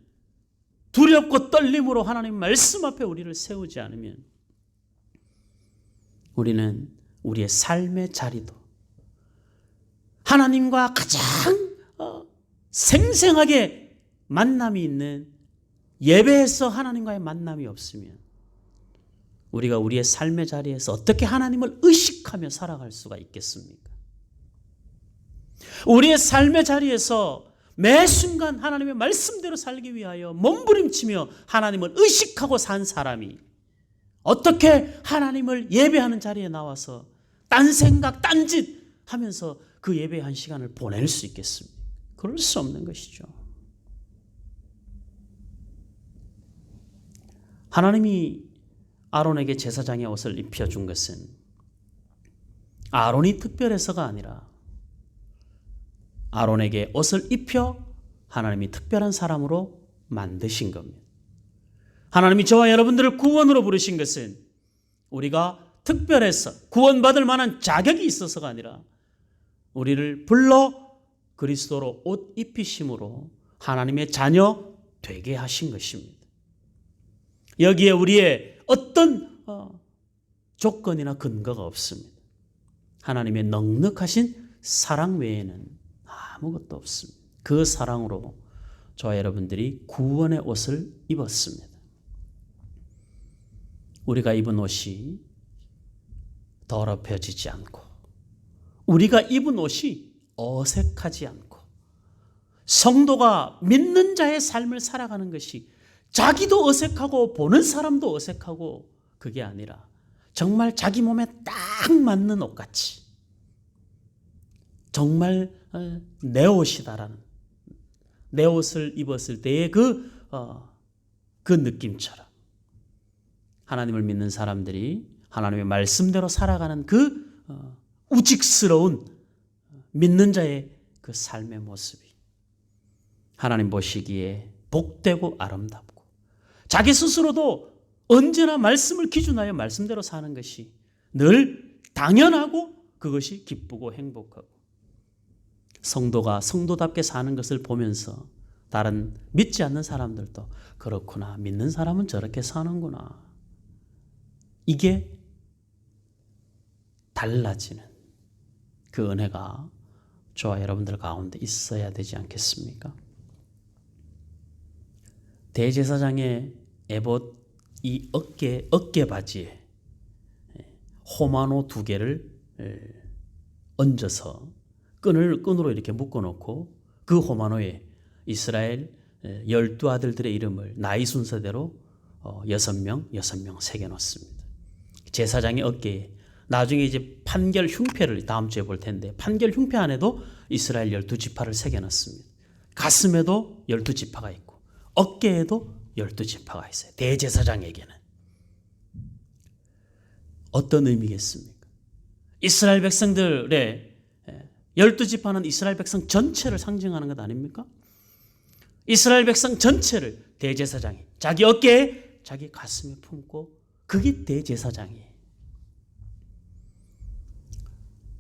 두렵고 떨림으로 하나님 말씀 앞에 우리를 세우지 않으면 우리는 우리의 삶의 자리도 하나님과 가장 생생하게 만남이 있는 예배에서 하나님과의 만남이 없으면 우리가 우리의 삶의 자리에서 어떻게 하나님을 의식하며 살아갈 수가 있겠습니까? 우리의 삶의 자리에서 매 순간 하나님의 말씀대로 살기 위하여 몸부림치며 하나님을 의식하고 산 사람이 어떻게 하나님을 예배하는 자리에 나와서 딴 생각, 딴짓 하면서 그 예배한 시간을 보낼 수 있겠습니까? 그럴 수 없는 것이죠. 하나님이 아론에게 제사장의 옷을 입혀준 것은 아론이 특별해서가 아니라 아론에게 옷을 입혀 하나님이 특별한 사람으로 만드신 겁니다. 하나님이 저와 여러분들을 구원으로 부르신 것은 우리가 특별해서 구원받을 만한 자격이 있어서가 아니라 우리를 불러 그리스도로 옷 입히심으로 하나님의 자녀 되게 하신 것입니다. 여기에 우리의 어떤 조건이나 근거가 없습니다. 하나님의 넉넉하신 사랑 외에는 아무것도 없습니다. 그 사랑으로 저와 여러분들이 구원의 옷을 입었습니다. 우리가 입은 옷이 더럽혀지지 않고 우리가 입은 옷이 어색하지 않고 성도가 믿는 자의 삶을 살아가는 것이 자기도 어색하고 보는 사람도 어색하고 그게 아니라 정말 자기 몸에 딱 맞는 옷같이 정말 내 옷이다라는 내 옷을 입었을 때의 그 느낌처럼 하나님을 믿는 사람들이 하나님의 말씀대로 살아가는 그 우직스러운 믿는 자의 그 삶의 모습이 하나님 보시기에 복되고 아름답고 자기 스스로도 언제나 말씀을 기준하여 말씀대로 사는 것이 늘 당연하고 그것이 기쁘고 행복하고 성도가 성도답게 사는 것을 보면서 다른 믿지 않는 사람들도 그렇구나, 믿는 사람은 저렇게 사는구나, 이게 달라지는 그 은혜가 저와 여러분들 가운데 있어야 되지 않겠습니까? 대제사장의 에봇 이 어깨 바지에 호마노 2개를 얹어서 끈으로 이렇게 묶어놓고 그 호마노에 이스라엘 12아들들의 이름을 나이 순서대로 6명 새겨놓습니다. 제사장의 어깨에 나중에 이제 판결 흉패를 다음 주에 볼 텐데 판결 흉패 안에도 이스라엘 12지파를 새겨놨습니다. 가슴에도 12지파가 있고 어깨에도 12지파가 있어요. 대제사장에게는. 어떤 의미겠습니까? 이스라엘 백성들의 12지파는 이스라엘 백성 전체를 상징하는 것 아닙니까? 이스라엘 백성 전체를 대제사장이 자기 어깨에 자기 가슴에 품고 그게 대제사장이에요.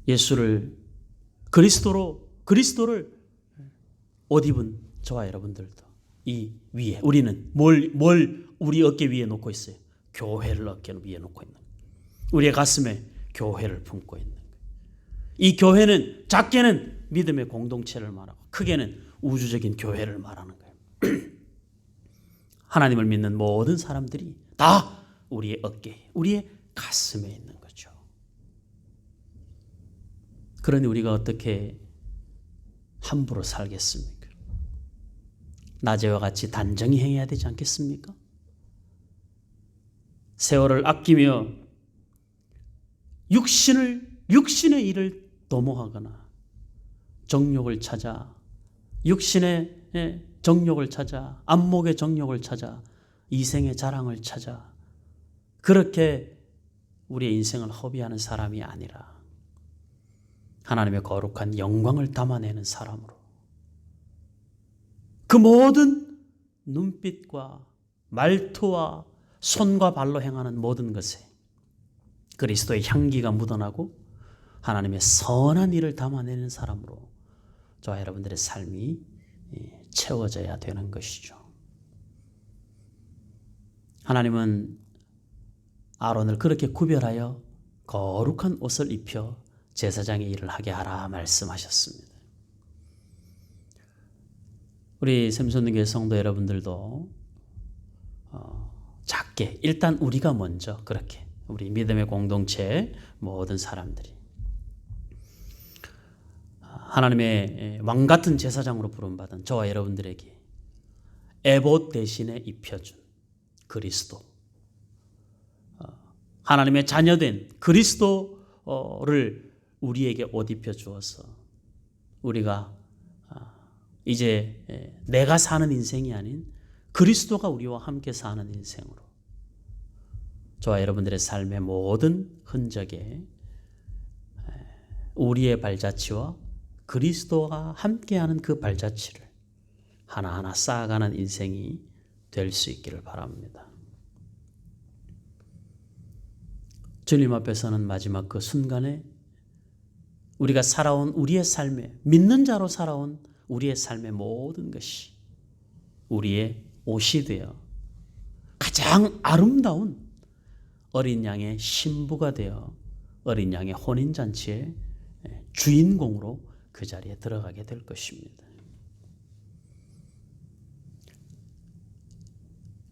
예수를 그리스도를 옷 입은 저와 여러분들도 이 위에 우리는 뭘 우리 어깨 위에 놓고 있어요? 교회를 어깨 위에 놓고 있는 거예요. 우리의 가슴에 교회를 품고 있는 거예요. 이 교회는 작게는 믿음의 공동체를 말하고 크게는 우주적인 교회를 말하는 거예요. 하나님을 믿는 모든 사람들이 다 우리의 어깨, 우리의 가슴에 있는 거죠. 그러니 우리가 어떻게 함부로 살겠습니까? 낮에와 같이 단정히 행해야 되지 않겠습니까? 세월을 아끼며 육신의 일을 도모하거나 정욕을 찾아 육신의 정욕을 찾아 안목의 정욕을 찾아 이생의 자랑을 찾아 그렇게 우리의 인생을 허비하는 사람이 아니라 하나님의 거룩한 영광을 담아내는 사람으로 그 모든 눈빛과 말투와 손과 발로 행하는 모든 것에 그리스도의 향기가 묻어나고 하나님의 선한 일을 담아내는 사람으로 저와 여러분들의 삶이 채워져야 되는 것이죠. 하나님은 아론을 그렇게 구별하여 거룩한 옷을 입혀 제사장의 일을 하게 하라 말씀하셨습니다. 우리 샘손교회 성도 여러분들도 작게 일단 우리가 먼저 그렇게 우리 믿음의 공동체 모든 사람들이 하나님의 왕같은 제사장으로 부름받은 저와 여러분들에게 에봇 대신에 입혀준 그리스도, 하나님의 자녀된 그리스도를 우리에게 옷 입혀 주어서 우리가 이제 내가 사는 인생이 아닌 그리스도가 우리와 함께 사는 인생으로 저와 여러분들의 삶의 모든 흔적에 우리의 발자취와 그리스도가 함께하는 그 발자취를 하나하나 쌓아가는 인생이 될 수 있기를 바랍니다. 주님 앞에서는 마지막 그 순간에 우리가 살아온 우리의 삶에 믿는 자로 살아온 우리의 삶의 모든 것이 우리의 옷이 되어 가장 아름다운 어린 양의 신부가 되어 어린 양의 혼인잔치의 주인공으로 그 자리에 들어가게 될 것입니다.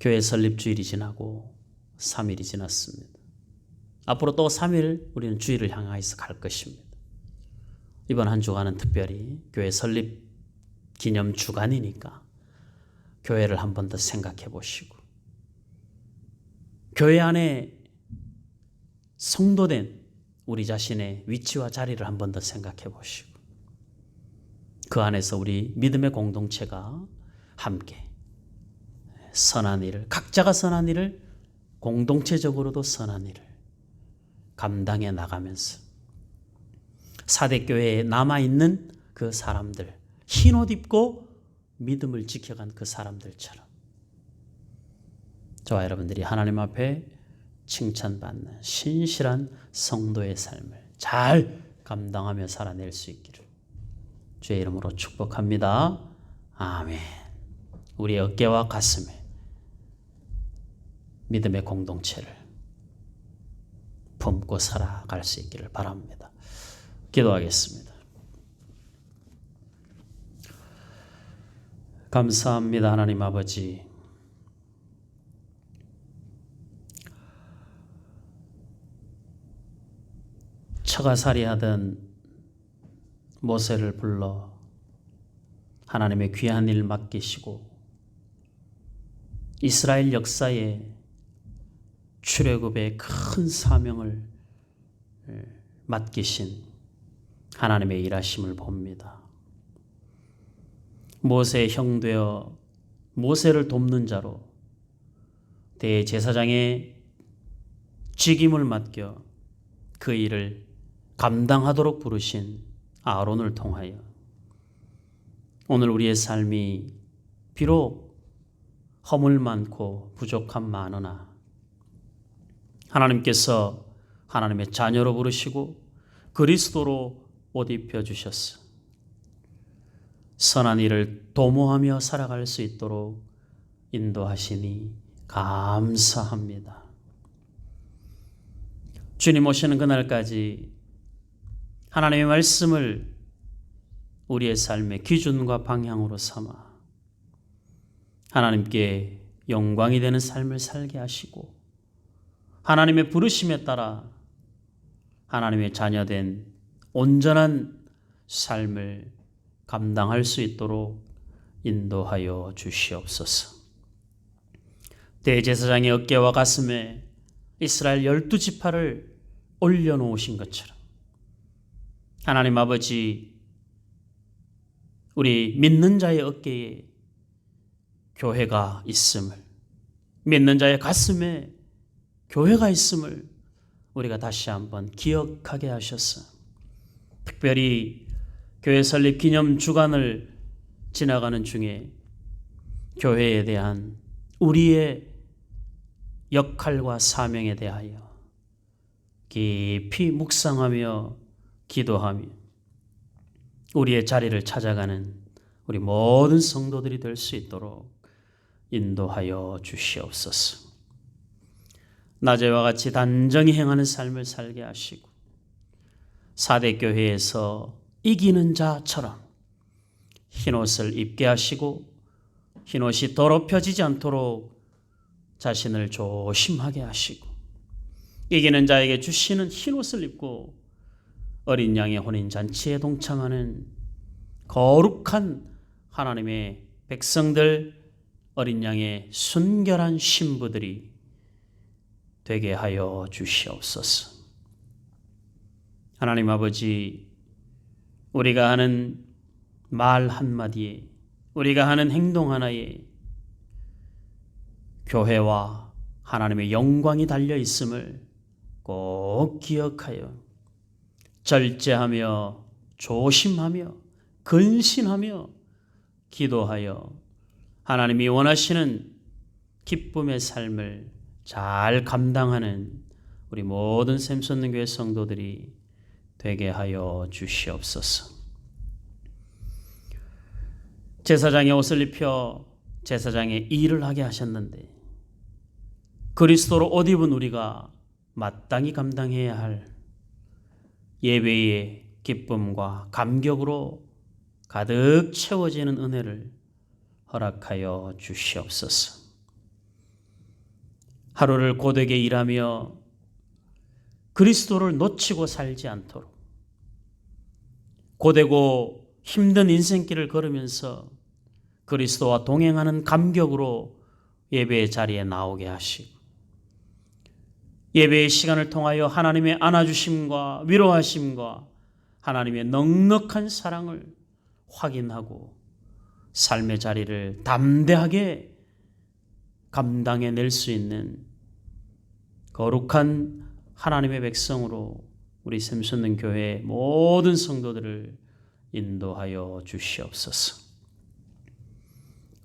교회 설립주일이 지나고 3일이 지났습니다. 앞으로 또 3일 우리는 주일을 향해서 갈 것입니다. 이번 한 주간은 특별히 교회 설립 기념 주간이니까 교회를 한 번 더 생각해 보시고 교회 안에 성도된 우리 자신의 위치와 자리를 한 번 더 생각해 보시고 그 안에서 우리 믿음의 공동체가 함께 선한 일을, 각자가 선한 일을 공동체적으로도 선한 일을 감당해 나가면서 사대교회에 남아있는 그 사람들, 흰옷 입고 믿음을 지켜간 그 사람들처럼 저와 여러분들이 하나님 앞에 칭찬받는 신실한 성도의 삶을 잘 감당하며 살아낼 수 있기를 주의 이름으로 축복합니다. 아멘. 우리의 어깨와 가슴에 믿음의 공동체를 품고 살아갈 수 있기를 바랍니다. 기도하겠습니다. 감사합니다. 하나님 아버지, 처가살이하던 모세를 불러 하나님의 귀한 일 맡기시고 이스라엘 역사에 출애굽의 큰 사명을 맡기신 하나님의 일하심을 봅니다. 모세의 형되어 모세를 돕는 자로 대제사장의 직임을 맡겨 그 일을 감당하도록 부르신 아론을 통하여 오늘 우리의 삶이 비록 허물 많고 부족함 많으나 하나님께서 하나님의 자녀로 부르시고 그리스도로 옷 입혀주셨어. 선한 일을 도모하며 살아갈 수 있도록 인도하시니 감사합니다. 주님 오시는 그날까지 하나님의 말씀을 우리의 삶의 기준과 방향으로 삼아 하나님께 영광이 되는 삶을 살게 하시고 하나님의 부르심에 따라 하나님의 자녀된 온전한 삶을 감당할 수 있도록 인도하여 주시옵소서. 대제사장의 어깨와 가슴에 이스라엘 12지파를 올려놓으신 것처럼 하나님 아버지, 우리 믿는 자의 어깨에 교회가 있음을, 믿는 자의 가슴에 교회가 있음을 우리가 다시 한번 기억하게 하셔서 특별히 교회 설립 기념 주간을 지나가는 중에 교회에 대한 우리의 역할과 사명에 대하여 깊이 묵상하며 기도하며 우리의 자리를 찾아가는 우리 모든 성도들이 될 수 있도록 인도하여 주시옵소서. 낮에와 같이 단정히 행하는 삶을 살게 하시고 사대교회에서 이기는 자처럼 흰옷을 입게 하시고 흰옷이 더럽혀지지 않도록 자신을 조심하게 하시고 이기는 자에게 주시는 흰옷을 입고 어린 양의 혼인잔치에 동참하는 거룩한 하나님의 백성들, 어린 양의 순결한 신부들이 되게 하여 주시옵소서. 하나님 아버지, 우리가 하는 말 한마디에, 우리가 하는 행동 하나에 교회와 하나님의 영광이 달려 있음을 꼭 기억하여 절제하며 조심하며 근신하며 기도하여 하나님이 원하시는 기쁨의 삶을 잘 감당하는 우리 모든 샘솟는 교회 성도들이 되게 하여 주시옵소서. 제사장의 옷을 입혀 제사장의 일을 하게 하셨는데 그리스도로 옷 입은 우리가 마땅히 감당해야 할 예배의 기쁨과 감격으로 가득 채워지는 은혜를 허락하여 주시옵소서. 하루를 고되게 일하며 그리스도를 놓치고 살지 않도록 고되고 힘든 인생길을 걸으면서 그리스도와 동행하는 감격으로 예배의 자리에 나오게 하시고 예배의 시간을 통하여 하나님의 안아주심과 위로하심과 하나님의 넉넉한 사랑을 확인하고 삶의 자리를 담대하게 감당해낼 수 있는 거룩한 하나님의 백성으로 우리 샘솟는 교회의 모든 성도들을 인도하여 주시옵소서.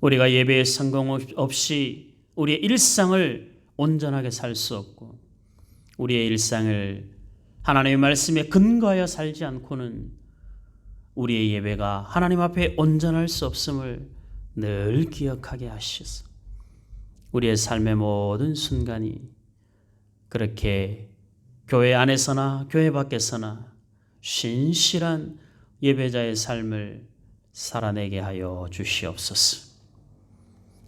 우리가 예배의 성공 없이 우리의 일상을 온전하게 살 수 없고 우리의 일상을 하나님의 말씀에 근거하여 살지 않고는 우리의 예배가 하나님 앞에 온전할 수 없음을 늘 기억하게 하시소. 우리의 삶의 모든 순간이 그렇게 교회 안에서나 교회 밖에서나 신실한 예배자의 삶을 살아내게 하여 주시옵소서.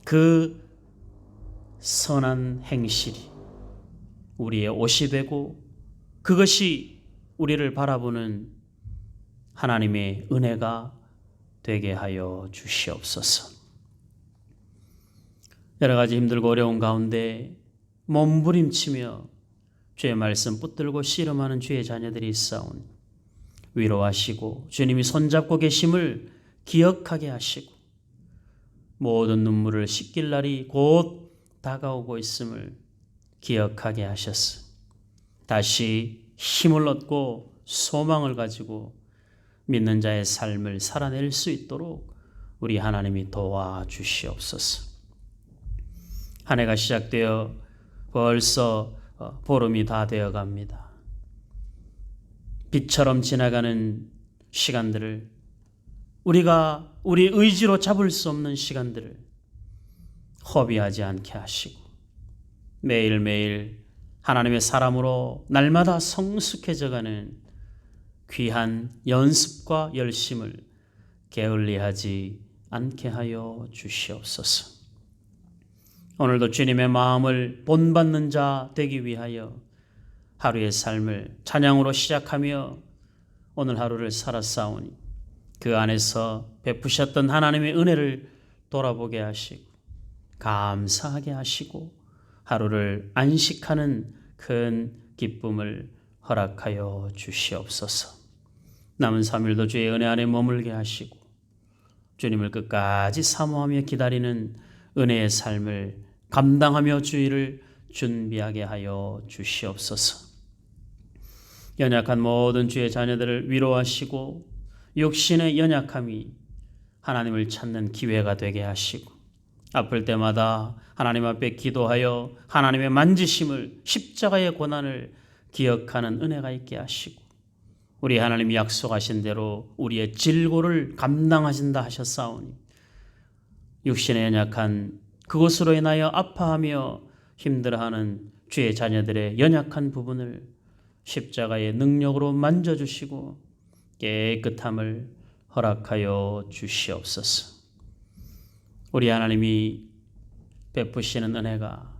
그 선한 행실이 우리의 옷이 되고 그것이 우리를 바라보는 하나님의 은혜가 되게 하여 주시옵소서. 여러 가지 힘들고 어려운 가운데 몸부림치며 주의 말씀 붙들고 씨름하는 주의 자녀들이 있사오니 위로하시고 주님이 손잡고 계심을 기억하게 하시고 모든 눈물을 씻길 날이 곧 다가오고 있음을 기억하게 하셨어. 다시 힘을 얻고 소망을 가지고 믿는 자의 삶을 살아낼 수 있도록 우리 하나님이 도와주시옵소서. 한 해가 시작되어 벌써 보름이 다 되어 갑니다. 빛처럼 지나가는 시간들을 우리가 우리 의지로 잡을 수 없는 시간들을 허비하지 않게 하시고 매일매일 하나님의 사람으로 날마다 성숙해져가는 귀한 연습과 열심을 게을리하지 않게 하여 주시옵소서. 오늘도 주님의 마음을 본받는 자 되기 위하여 하루의 삶을 찬양으로 시작하며 오늘 하루를 살았사오니 그 안에서 베푸셨던 하나님의 은혜를 돌아보게 하시고 감사하게 하시고 하루를 안식하는 큰 기쁨을 허락하여 주시옵소서. 남은 3일도 주의 은혜 안에 머물게 하시고 주님을 끝까지 사모하며 기다리는 은혜의 삶을 감당하며 주의를 준비하게 하여 주시옵소서. 연약한 모든 주의 자녀들을 위로하시고 육신의 연약함이 하나님을 찾는 기회가 되게 하시고 아플 때마다 하나님 앞에 기도하여 하나님의 만지심을 십자가의 고난을 기억하는 은혜가 있게 하시고 우리 하나님이 약속하신 대로 우리의 질고를 감당하신다 하셨사오니 육신의 연약한 그것으로 인하여 아파하며 힘들어하는 주의 자녀들의 연약한 부분을 십자가의 능력으로 만져주시고 깨끗함을 허락하여 주시옵소서. 우리 하나님이 베푸시는 은혜가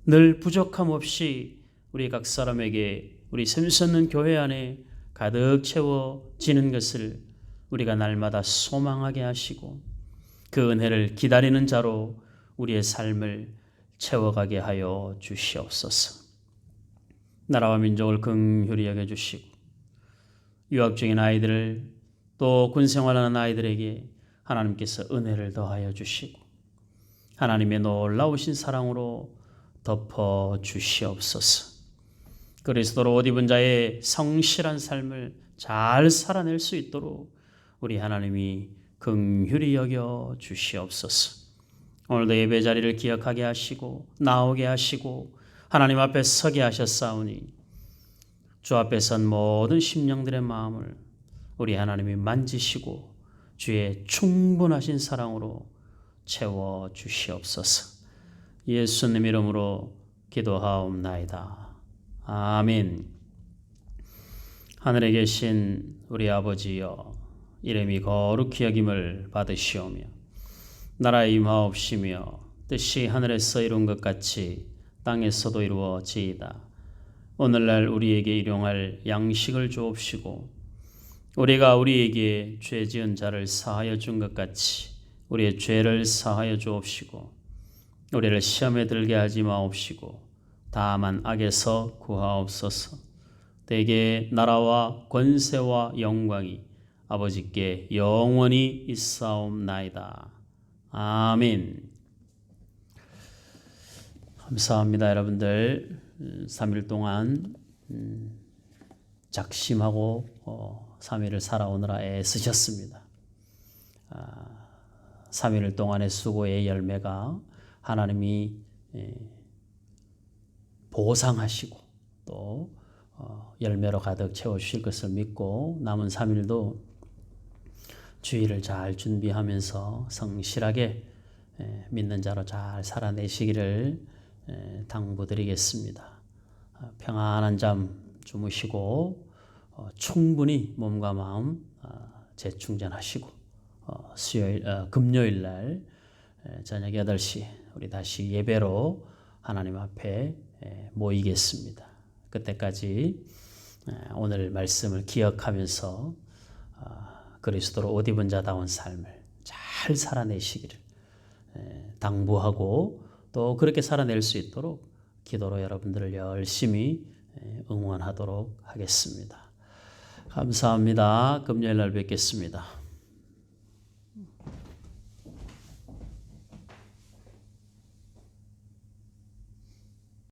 늘 부족함 없이 우리 각 사람에게 우리 샘솟는 교회 안에 가득 채워지는 것을 우리가 날마다 소망하게 하시고 그 은혜를 기다리는 자로 우리의 삶을 채워가게 하여 주시옵소서. 나라와 민족을 긍휼히 여겨주시고 유학 중인 아이들을 또 군생활하는 아이들에게 하나님께서 은혜를 더하여 주시고 하나님의 놀라우신 사랑으로 덮어 주시옵소서. 그리스도로 옷 입은 자의 성실한 삶을 잘 살아낼 수 있도록 우리 하나님이 긍휼히 여겨 주시옵소서. 오늘도 예배 자리를 기억하게 하시고 나오게 하시고 하나님 앞에 서게 하셨사오니 주 앞에 선 모든 심령들의 마음을 우리 하나님이 만지시고 주의 충분하신 사랑으로 채워 주시옵소서. 예수님 이름으로 기도하옵나이다. 아멘. 하늘에 계신 우리 아버지여, 이름이 거룩히 여김을 받으시오며 나라 임하옵시며 뜻이 하늘에서 이룬 것 같이 땅에서도 이루어지이다. 오늘날 우리에게 일용할 양식을 주옵시고 우리가 우리에게 죄 지은 자를 사하여 준 것 같이 우리의 죄를 사하여 주옵시고 우리를 시험에 들게 하지 마옵시고 다만 악에서 구하옵소서. 대개 나라와 권세와 영광이 아버지께 영원히 있사옵나이다. 아멘. 감사합니다. 여러분들 3일 동안 작심하고 3일을 살아오느라 애쓰셨습니다. 3일 동안의 수고의 열매가 하나님이 보상하시고 또 열매로 가득 채워주실 것을 믿고 남은 3일도 주일을 잘 준비하면서 성실하게 믿는 자로 잘 살아내시기를 당부드리겠습니다. 평안한 잠 주무시고 충분히 몸과 마음 재충전하시고 금요일 날 저녁 8시 우리 다시 예배로 하나님 앞에 모이겠습니다. 그때까지 오늘 말씀을 기억하면서 그리스도로 옷 입은 자다운 삶을 잘 살아내시기를 당부하고 또 그렇게 살아낼 수 있도록 기도로 여러분들을 열심히 응원하도록 하겠습니다. 감사합니다. 금요일 날 뵙겠습니다.